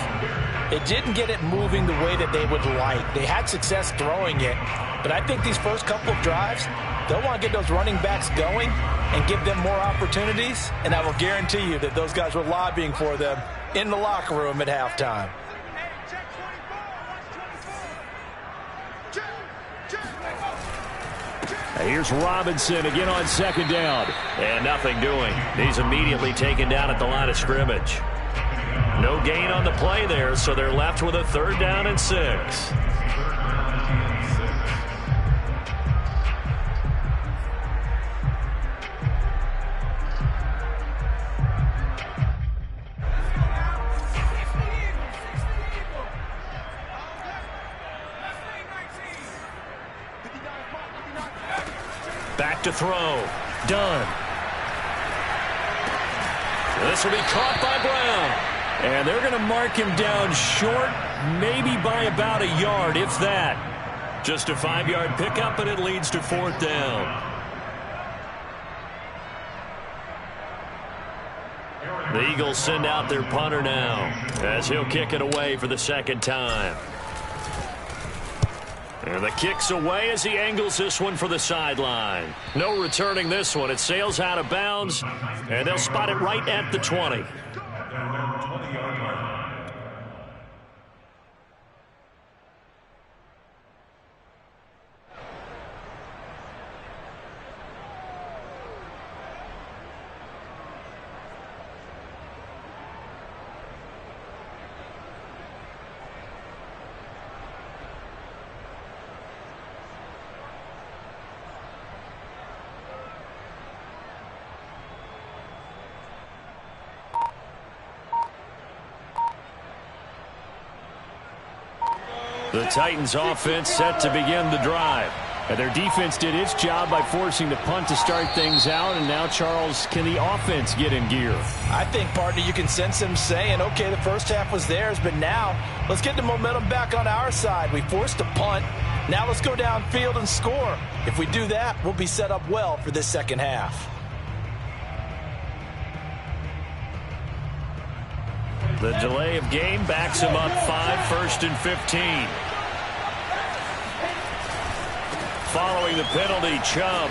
it didn't get it moving the way that they would like. They had success throwing it, but I think these first couple of drives, they'll want to get those running backs going and give them more opportunities, and I will guarantee you that those guys were lobbying for them in the locker room at halftime. Here's Robinson again on second down. And nothing doing. He's immediately taken down at the line of scrimmage. No gain on the play there, so they're left with a 3rd down and 6. Back to throw. Done. This will be caught by Brown. And they're going to mark him down short, maybe by about a yard, if that. Just a 5-yard pickup, and it leads to 4th down. The Eagles send out their punter now as he'll kick it away for the second time. And the kick's away as he angles this one for the sideline. No returning this one. It sails out of bounds, and they'll spot it right at the 20. The Titans offense set to begin the drive. And their defense did its job by forcing the punt to start things out. And now, Charles, can the offense get in gear? I think, partner, you can sense them saying, okay, the first half was theirs, but now let's get the momentum back on our side. We forced a punt. Now let's go downfield and score. If we do that, we'll be set up well for this second half. The delay of game backs him up 5, 1st and 15. Following the penalty, Chubb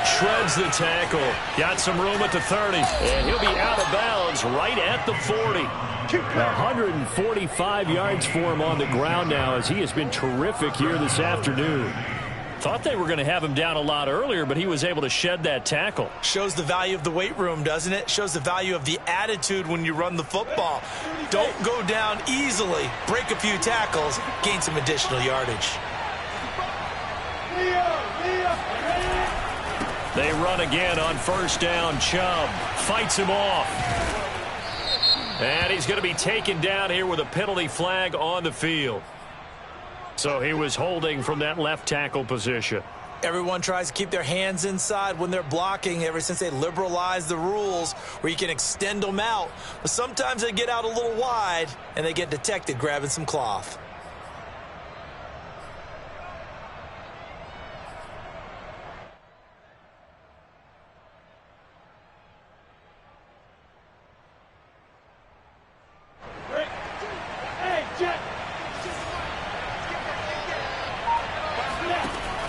shreds the tackle. Got some room at the 30. And he'll be out of bounds right at the 40. 145 yards for him on the ground now as he has been terrific here this afternoon. Thought they were going to have him down a lot earlier, but he was able to shed that tackle. Shows the value of the weight room, doesn't it? Shows the value of the attitude when you run the football. Don't go down easily. Break a few tackles. Gain some additional yardage. They run again on 1st down. Chubb fights him off. And he's going to be taken down here with a penalty flag on the field. So he was holding from that left tackle position. Everyone tries to keep their hands inside when they're blocking ever since they liberalized the rules where you can extend them out. But sometimes they get out a little wide and they get detected grabbing some cloth.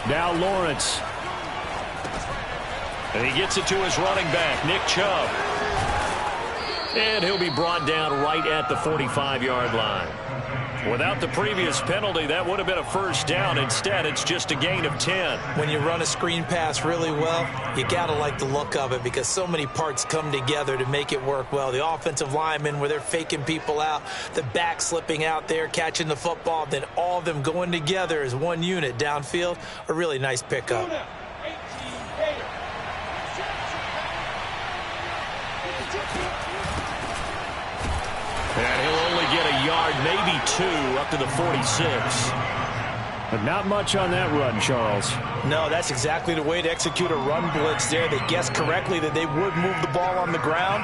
Now Lawrence. And he gets it to his running back, Nick Chubb. And he'll be brought down right at the 45-yard line. Without the previous penalty, that would have been a first down. Instead, it's just a gain of 10. When you run a screen pass really well, you got to like the look of it because so many parts come together to make it work well. The offensive linemen, where they're faking people out, the back slipping out there, catching the football, then all of them going together as one unit downfield. A really nice pickup. And he'll only get a yard, maybe 2, up to the 46. But not much on that run, Charles. No, that's exactly the way to execute a run blitz there. They guessed correctly that they would move the ball on the ground,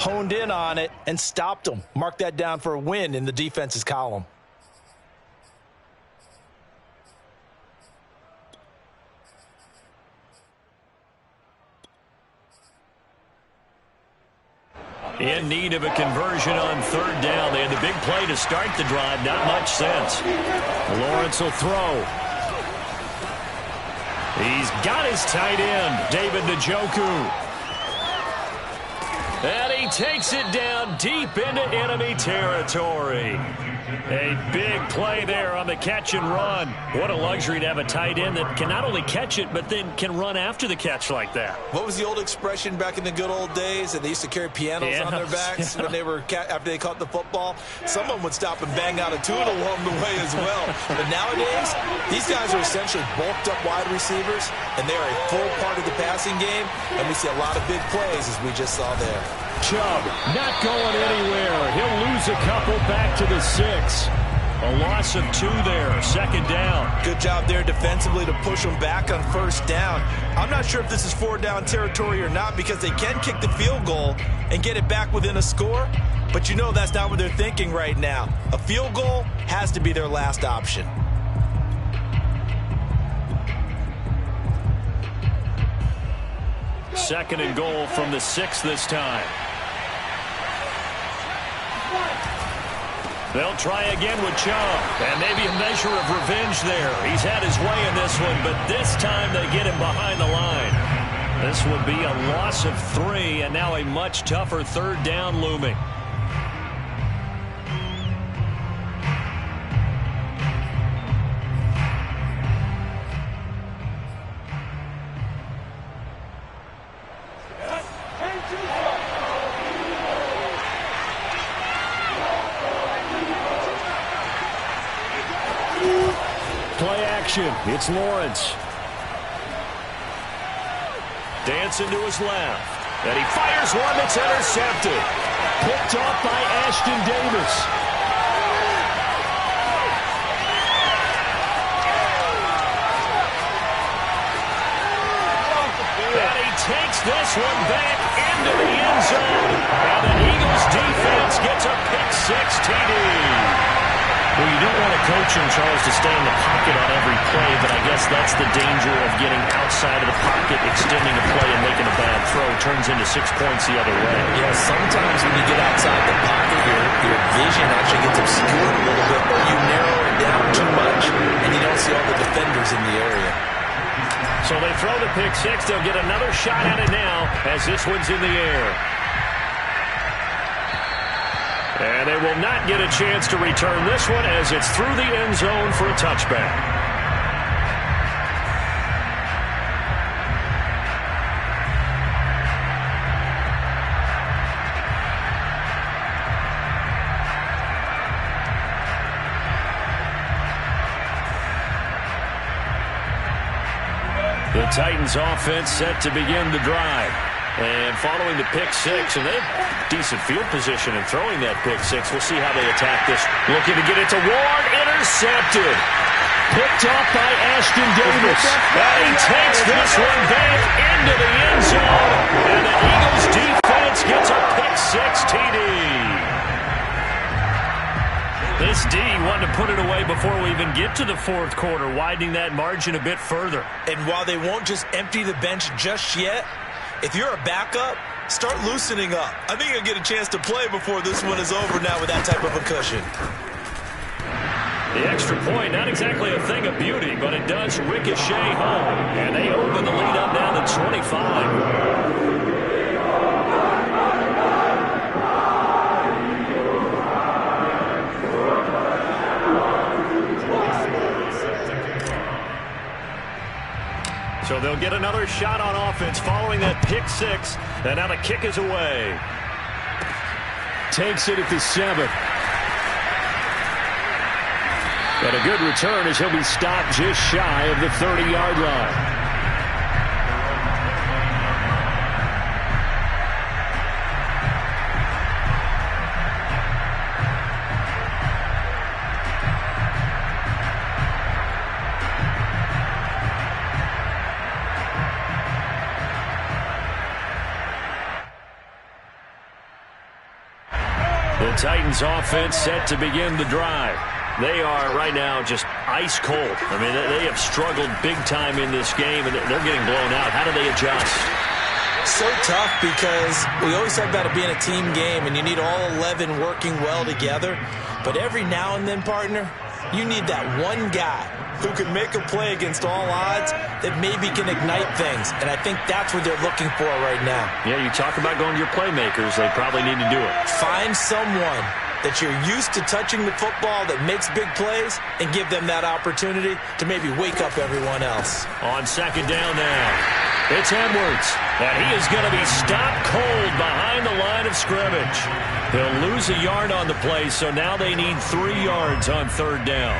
honed in on it, and stopped them. Mark that down for a win in the defense's column. In need of a conversion on third down. They had the big play to start the drive. Not much sense. Lawrence will throw. He's got his tight end, David Njoku. And he takes it down deep into enemy territory. A big play there on the catch and run. What a luxury to have a tight end that can not only catch it, but then can run after the catch like that. What was the old expression back in the good old days that they used to carry pianos on their backs when they were after they caught the football? Someone would stop and bang out a tune along the way as well. But nowadays, these guys are essentially bulked up wide receivers, and they are a full part of the passing game, and we see a lot of big plays as we just saw there. Chubb not going anywhere. He'll lose a couple back to the 6. A loss of 2 there. Second down. Good job there defensively to push them back on first down. I'm not sure if this is 4-down territory or not because they can kick the field goal and get it back within a score. But you know that's not what they're thinking right now. A field goal has to be their last option. Second and goal from the 6 this time. They'll try again with Chubb, and maybe a measure of revenge there. He's had his way in this one, but this time they get him behind the line. This would be a loss of 3, and now a much tougher third down looming. Play action. It's Lawrence. Dancing to his left. And he fires one that's intercepted. Picked off by Ashton Davis. And he takes this one back into the end zone. And the Eagles defense gets a pick-6 TD. Well, you don't want a coach in Charles to stay in the pocket on every play, but I guess that's the danger of getting outside of the pocket, extending a play, and making a bad throw. Turns into 6 points the other way. Yeah, sometimes when you get outside the pocket, your vision actually gets obscured a little bit, or you narrow it down too much, and you don't see all the defenders in the area. So they throw the pick-6. They'll get another shot at it now as this one's in the air. And they will not get a chance to return this one as it's through the end zone for a touchback. The Titans offense set to begin the drive. And following the pick-6, and they have decent field position in throwing that pick-6. We'll see how they attack this. Looking to get it to Ward, intercepted. picked off by Ashton Davis. And he takes this one back into the end zone. And the Eagles defense gets a pick-6 TD. This D wanted to put it away before we even get to the fourth quarter, widening that margin a bit further. And while they won't just empty the bench just yet, if you're a backup, start loosening up. I think you'll get a chance to play before this one is over now with that type of a cushion. The extra point, not exactly a thing of beauty, but it does ricochet home. And they open the lead up now to 25. So they'll get another shot on offense following that pick-6. And now the kick is away. Takes it at the 7. And a good return as he'll be stopped just shy of the 30-yard line. The Titans offense set to begin the drive. They are right now just ice cold. I mean, they have struggled big time in this game, and they're getting blown out. How do they adjust? So tough because we always talk about it being a team game, and you need all 11 working well together. But every now and then, partner, you need that one guy who can make a play against all odds that maybe can ignite things. And I think that's what they're looking for right now. Yeah, you talk about going to your playmakers. They probably need to do it. Find someone that you're used to touching the football that makes big plays and give them that opportunity to maybe wake up everyone else. On second down now, it's Edwards. And he is going to be stopped cold behind the line of scrimmage. He'll lose a yard on the play, so now they need 3 yards on third down.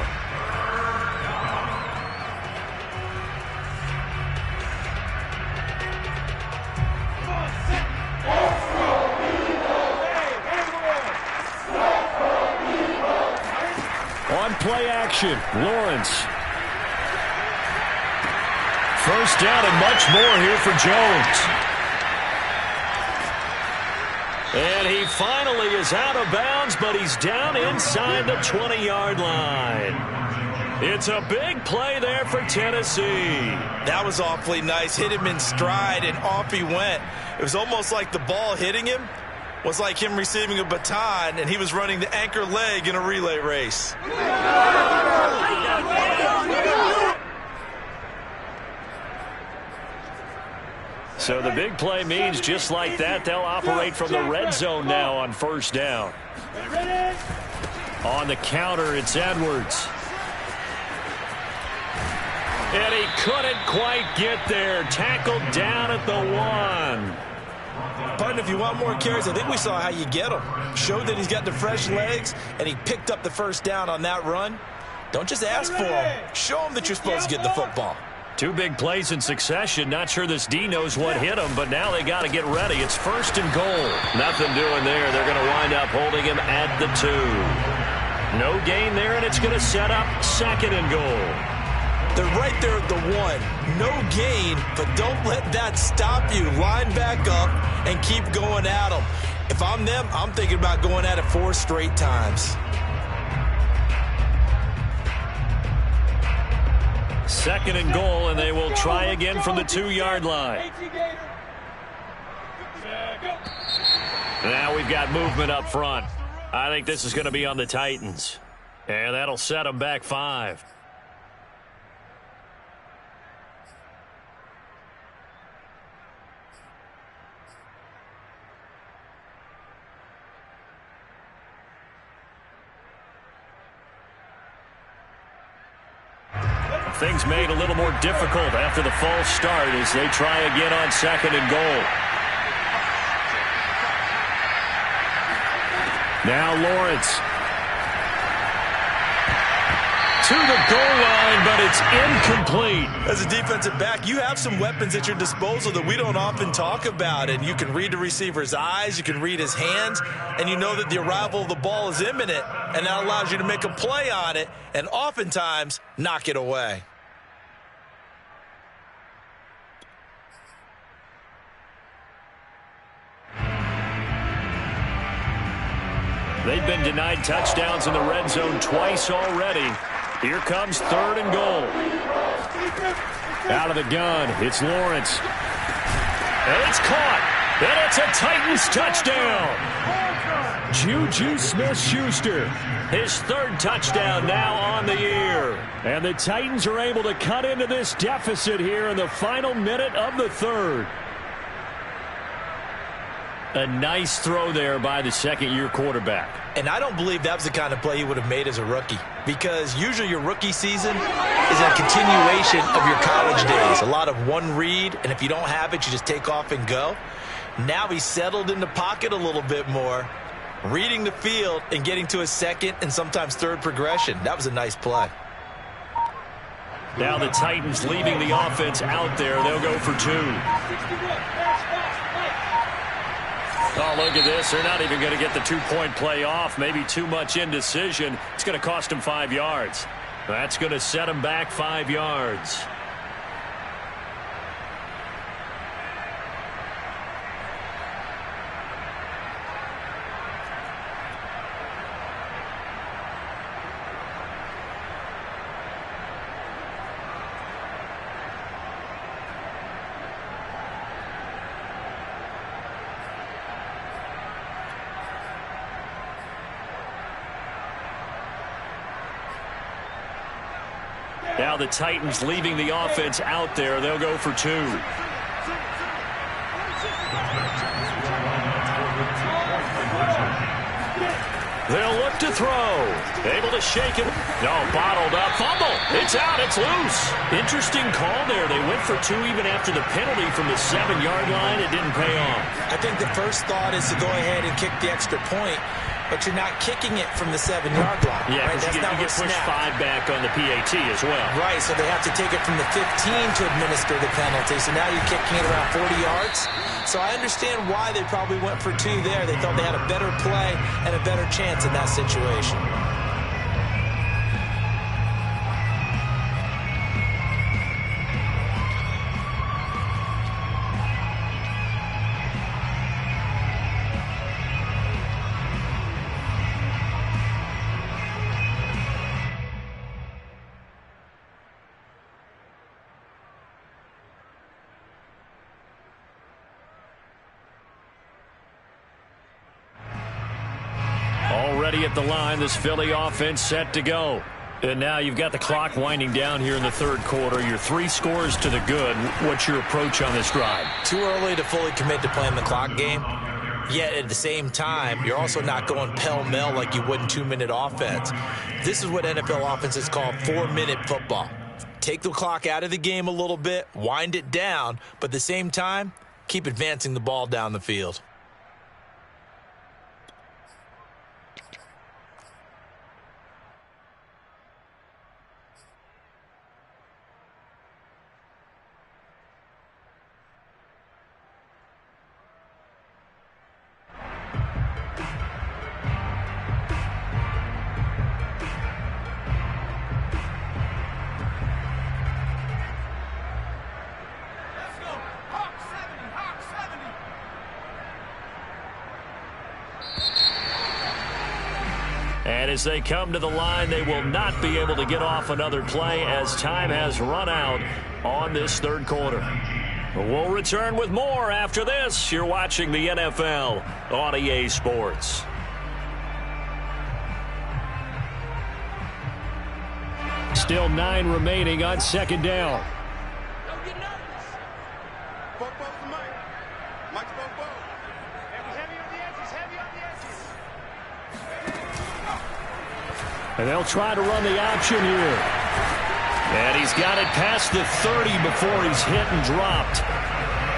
Play action, Lawrence. First down and much more here for Jones. And he finally is out of bounds, but he's down inside the 20-yard line. It's a big play there for Tennessee. That was awfully nice. Hit him in stride, and off he went. It was almost like the ball hitting him was like him receiving a baton, and he was running the anchor leg in a relay race. So the big play means just like that, they'll operate from the red zone now on first down. On the counter, it's Edwards. And he couldn't quite get there. Tackled down at the 1. Partner, if you want more carries, I think we saw how you get them. Showed that he's got the fresh legs, and he picked up the first down on that run. Don't just ask for him. Show him that you're supposed to get the football. 2 big plays in succession. Not sure this D knows what hit him, but now they got to get ready. It's first and goal. Nothing doing there. They're going to wind up holding him at the 2. No gain there, and it's going to set up second and goal. They're right there at the 1. No gain, but don't let that stop you. Line back up and keep going at them. If I'm them, I'm thinking about going at it 4 straight times. Second and goal, and they will try again from the 2-yard line. Now we've got movement up front. I think this is going to be on the Titans. And that'll set them back 5. Things made a little more difficult after the false start as they try again on second and goal. Now Lawrence. to the goal line, but it's incomplete. As a defensive back, you have some weapons at your disposal that we don't often talk about, and you can read the receiver's eyes, you can read his hands, and you know that the arrival of the ball is imminent, and that allows you to make a play on it and oftentimes knock it away. They've been denied touchdowns in the red zone twice already. Here comes 3rd and goal. Out of the gun, it's Lawrence. And it's caught. And it's a Titans touchdown. Juju Smith-Schuster, his 3rd touchdown now on the year. And the Titans are able to cut into this deficit here in the final minute of the 3rd. A nice throw there by the second-year quarterback. And I don't believe that was the kind of play he would have made as a rookie, because usually your rookie season is a continuation of your college days. A lot of one read, and if you don't have it, you just take off and go. Now he's settled in the pocket a little bit more, reading the field and getting to his second and sometimes third progression. That was a nice play. Now the Titans leaving the offense out there. They'll go for 2. Oh, look at this. They're not even going to get the 2-point play off. Maybe too much indecision. It's going to cost them 5 yards. That's going to set them back 5 yards. Now the Titans leaving the offense out there. They'll go for 2. They'll look to throw. Able to shake it. No, bottled up. Fumble. It's out. It's loose. Interesting call there. They went for 2 even after the penalty from the 7-yard line. It didn't pay off. I think the first thought is to go ahead and kick the extra point, but you're not kicking it from the 7-yard line. Yeah, right? That's not you get pushed 5 back on the PAT as well. Right, so they have to take it from the 15 to administer the penalty. So now you're kicking it around 40 yards. So I understand why they probably went for 2 there. They thought they had a better play and a better chance in that situation. Already at the line, this Philly offense set to go. And now you've got the clock winding down here in the 3rd quarter. Your 3 scores to the good. What's your approach on this drive? Too early to fully commit to playing the clock game. Yet at the same time, you're also not going pell-mell like you would in 2-minute offense. This is what NFL offenses call 4-minute football. Take the clock out of the game a little bit, wind it down, but at the same time, keep advancing the ball down the field. And as they come to the line, they will not be able to get off another play as time has run out on this 3rd quarter. We'll return with more after this. You're watching the NFL on EA Sports. Still 9 remaining on 2nd down. And they'll try to run the option here. And he's got it past the 30 before he's hit and dropped.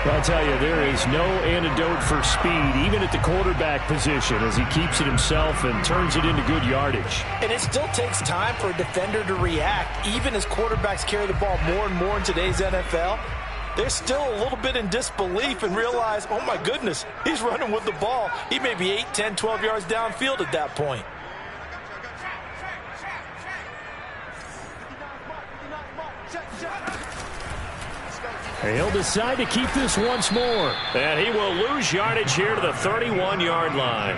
Well, I'll tell you, there is no antidote for speed, even at the quarterback position, as he keeps it himself and turns it into good yardage. And it still takes time for a defender to react. Even as quarterbacks carry the ball more and more in today's NFL, they're still a little bit in disbelief and realize, oh my goodness, he's running with the ball. He may be 8, 10, 12 yards downfield at that point. He'll decide to keep this once more. And he will lose yardage here to the 31-yard line.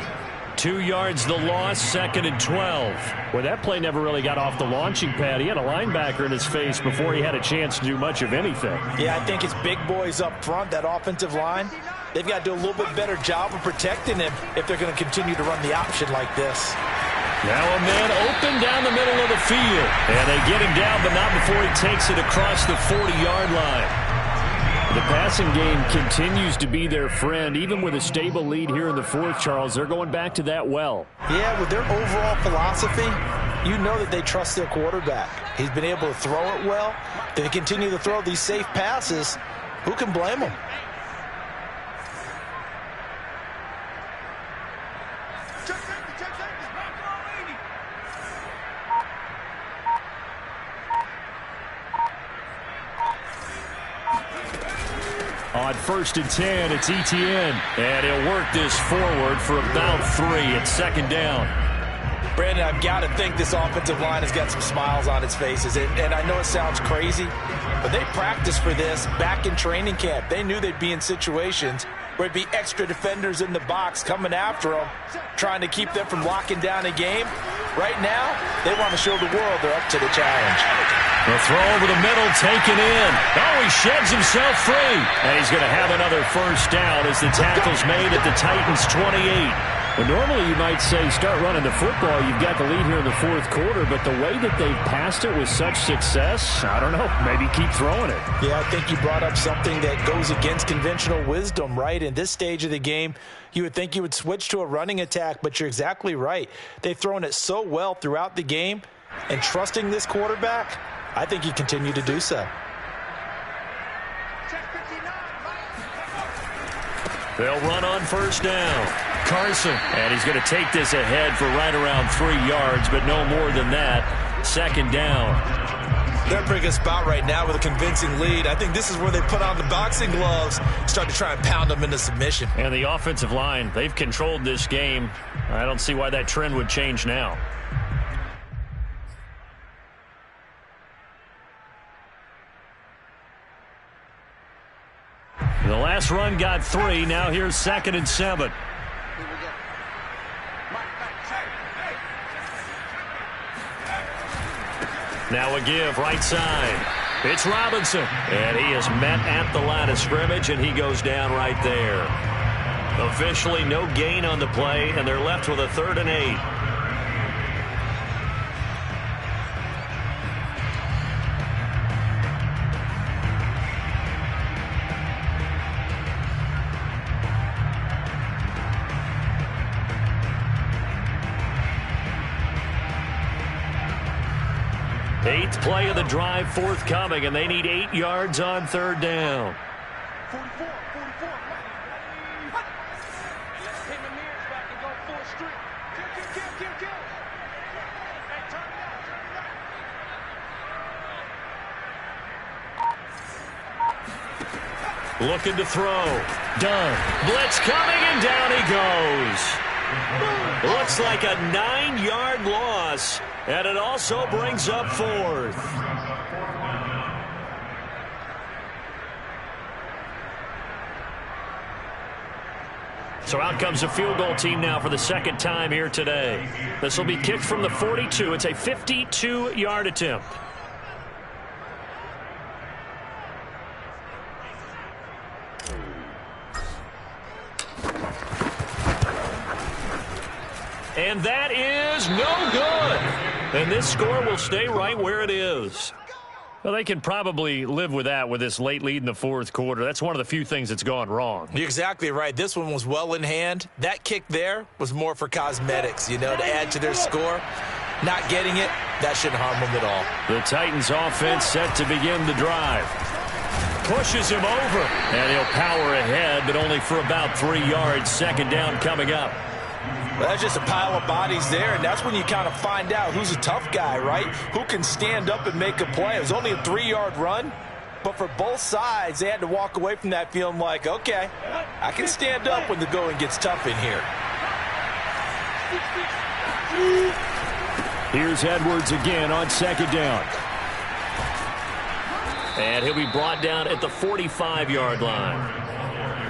2 yards the loss, 2nd and 12. Well, that play never really got off the launching pad. He had a linebacker in his face before he had a chance to do much of anything. Yeah, I think it's big boys up front, that offensive line. They've got to do a little bit better job of protecting him if they're going to continue to run the option like this. Now a man open down the middle of the field. And they get him down, but not before he takes it across the 40-yard line. The passing game continues to be their friend. Even with a stable lead here in the fourth, Charles, they're going back to that well. Yeah, with their overall philosophy, you know that they trust their quarterback. He's been able to throw it well. They continue to throw these safe passes. Who can blame them? On 1st and 10, it's Etienne. And he'll work this forward for about 3. It's 2nd down. Brandon, I've got to think this offensive line has got some smiles on its faces. And I know it sounds crazy, but they practiced for this back in training camp. They knew they'd be in situations where it'd be extra defenders in the box coming after them, trying to keep them from locking down a game. Right now, they want to show the world they're up to the challenge. The throw over the middle, taken in. Oh, he sheds himself free. And he's going to have another first down as the tackle's made at the Titans' 28. Well, normally you might say start running the football. You've got the lead here in the fourth quarter, but the way that they've passed it with such success, I don't know, maybe keep throwing it. Yeah, I think you brought up something that goes against conventional wisdom, right? In this stage of the game, you would think you would switch to a running attack, but you're exactly right. They've thrown it so well throughout the game, and trusting this quarterback, I think you continue to do so. They'll run on first down. Carson, and he's going to take this ahead for right around 3 yards, but no more than that. 2nd down. They're in a pretty good spot right now with a convincing lead. I think this is where they put on the boxing gloves, start to try and pound them into submission. And the offensive line, they've controlled this game. I don't see why that trend would change now. The last run got 3. Now here's 2nd and 7. Now a give right side. It's Robinson. And he is met at the line of scrimmage, and he goes down right there. Officially no gain on the play, and they're left with a 3rd and 8. Eighth play of the drive forthcoming, and they need 8 yards on 3rd down. 44. Let's pin the mirrors back and go full street. Kill. Hey, turn it out. Looking to throw. Done. Blitz coming, and down he goes. Looks like a 9-yard loss, and it also brings up 4th. So out comes a field goal team now for the 2nd time here today. This will be kicked from the 42. It's a 52-yard attempt. And that is no good. And this score will stay right where it is. Well, they can probably live with that with this late lead in the fourth quarter. That's one of the few things that's gone wrong. You're exactly right. This one was well in hand. That kick there was more for cosmetics, to add to their score. Not getting it, that shouldn't harm them at all. The Titans offense set to begin the drive. pushes him over. And he'll power ahead, but only for about 3 yards. Second down coming up. Well, that's just a pile of bodies there, and that's when you kind of find out who's a tough guy, right? Who can stand up and make a play. It was only a 3-yard run, but for both sides, they had to walk away from that feeling like, okay, I can stand up when the going gets tough in here. Here's Edwards again on second down. And he'll be brought down at the 45-yard line.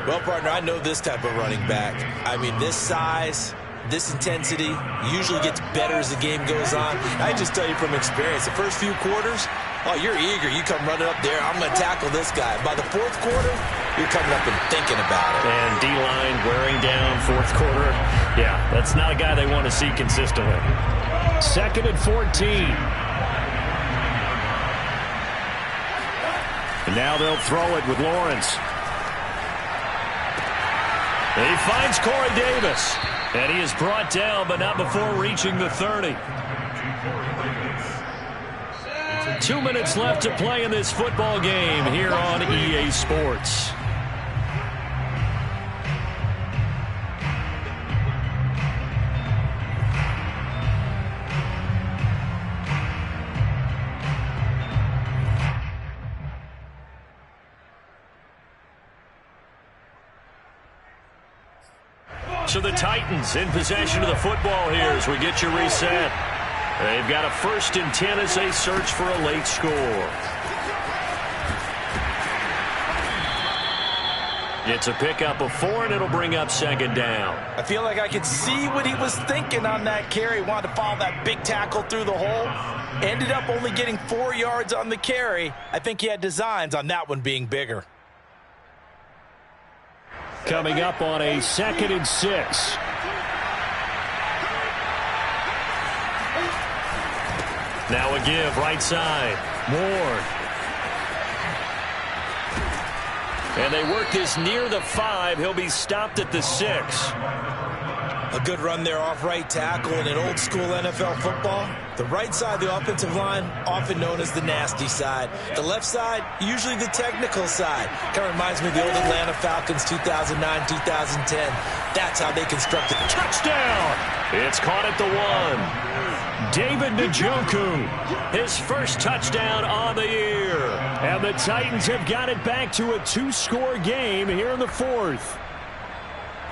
Well, partner, I know this type of running back. I mean, this size, this intensity usually gets better as the game goes on. I just tell you from experience, the first few quarters, oh, you're eager. You come running up there, I'm going to tackle this guy. By the fourth quarter, you're coming up and thinking about it. And D-line wearing down fourth quarter. Yeah, that's not a guy they want to see consistently. Second and 14. And now they'll throw it with Lawrence. He finds Corey Davis. And he is brought down, but not before reaching the 30. 2 minutes left to play in this football game here on EA Sports. So the Titans in possession of the football here as we get you reset. They've got a 1st and 10 as they search for a late score. It's a pickup of 4, and it'll bring up second down. I feel like I could see what he was thinking on that carry. Wanted to follow that big tackle through the hole. Ended up only getting 4 yards on the carry. I think he had designs on that one being bigger. Coming up on a 2nd and 6. Now a give right side. Ward. And they work this near the 5. He'll be stopped at the 6. A good run there off right tackle in an old school NFL football. The right side of the offensive line, often known as the nasty side. The left side, usually the technical side. Kind of reminds me of the old Atlanta Falcons 2009, 2010. That's how they constructed. Touchdown! It's caught at the 1. David Njoku, his first touchdown on the year. And the Titans have got it back to a 2-score game here in the 4th.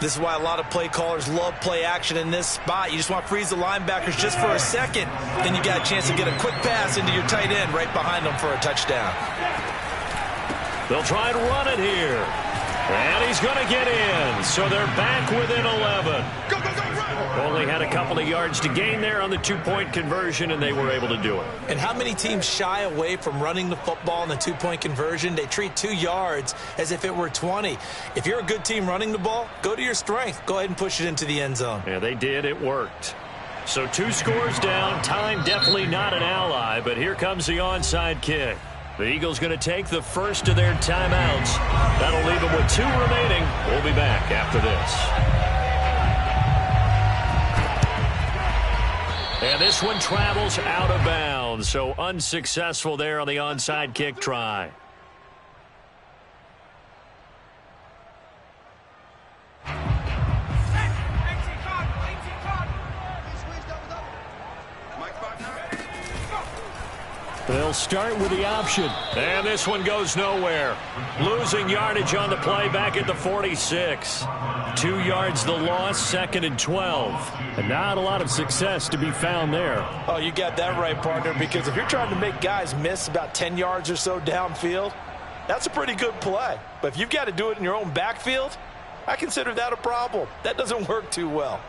This is why a lot of play callers love play action in this spot. You just want to freeze the linebackers just for a second. Then you got a chance to get a quick pass into your tight end right behind them for a touchdown. They'll try and run it here. And he's going to get in. So they're back within 11. Go, go, go, run! Only had a couple of yards to gain there on the 2-point conversion, and they were able to do it. And how many teams shy away from running the football in the 2-point conversion? They treat 2 yards as if it were 20. If you're a good team running the ball, go to your strength. Go ahead and push it into the end zone. Yeah, they did. It worked. So 2 scores down. Time definitely not an ally, but here comes the onside kick. The Eagles going to take the first of their timeouts. That'll leave them with 2 remaining. We'll be back after this. And this one travels out of bounds, so unsuccessful there on the onside kick try. They'll start with the option. And this one goes nowhere. Losing yardage on the play back at the 46. 2 yards the loss, 2nd and 12. And not a lot of success to be found there. Oh, you got that right, partner, because if you're trying to make guys miss about 10 yards or so downfield, that's a pretty good play. But if you've got to do it in your own backfield, I consider that a problem. That doesn't work too well.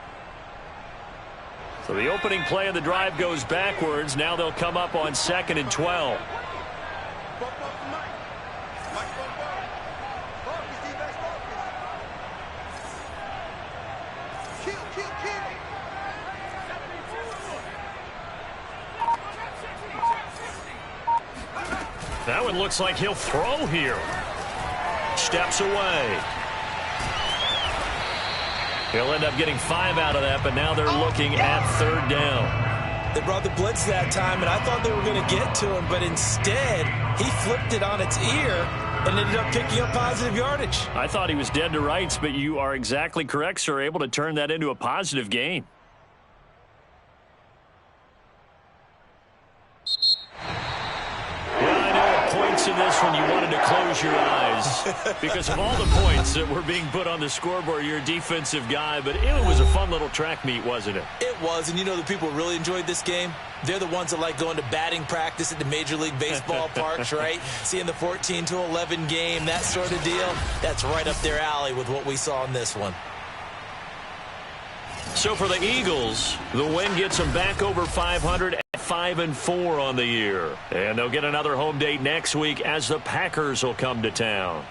So the opening play of the drive goes backwards. Now they'll come up on 2nd and 12. That one looks like he'll throw here. Steps away. He'll end up getting 5 out of that, but now they're looking at 3rd down. They brought the blitz that time, and I thought they were going to get to him, but instead, he flipped it on its ear and ended up picking up positive yardage. I thought he was dead to rights, but you are exactly correct, sir. Able to turn that into a positive gain. In this one, you wanted to close your eyes because of all the points that were being put on the scoreboard. You're a defensive guy, but it was a fun little track meet, wasn't it? It was, and you know the people who really enjoyed this game? They're the ones that like going to batting practice at the Major League Baseball parks, right? Seeing the 14-11 game, that sort of deal. That's right up their alley with what we saw in this one. So for the Eagles, the win gets them back over 500 at 5-4 on the year. And they'll get another home date next week as the Packers will come to town.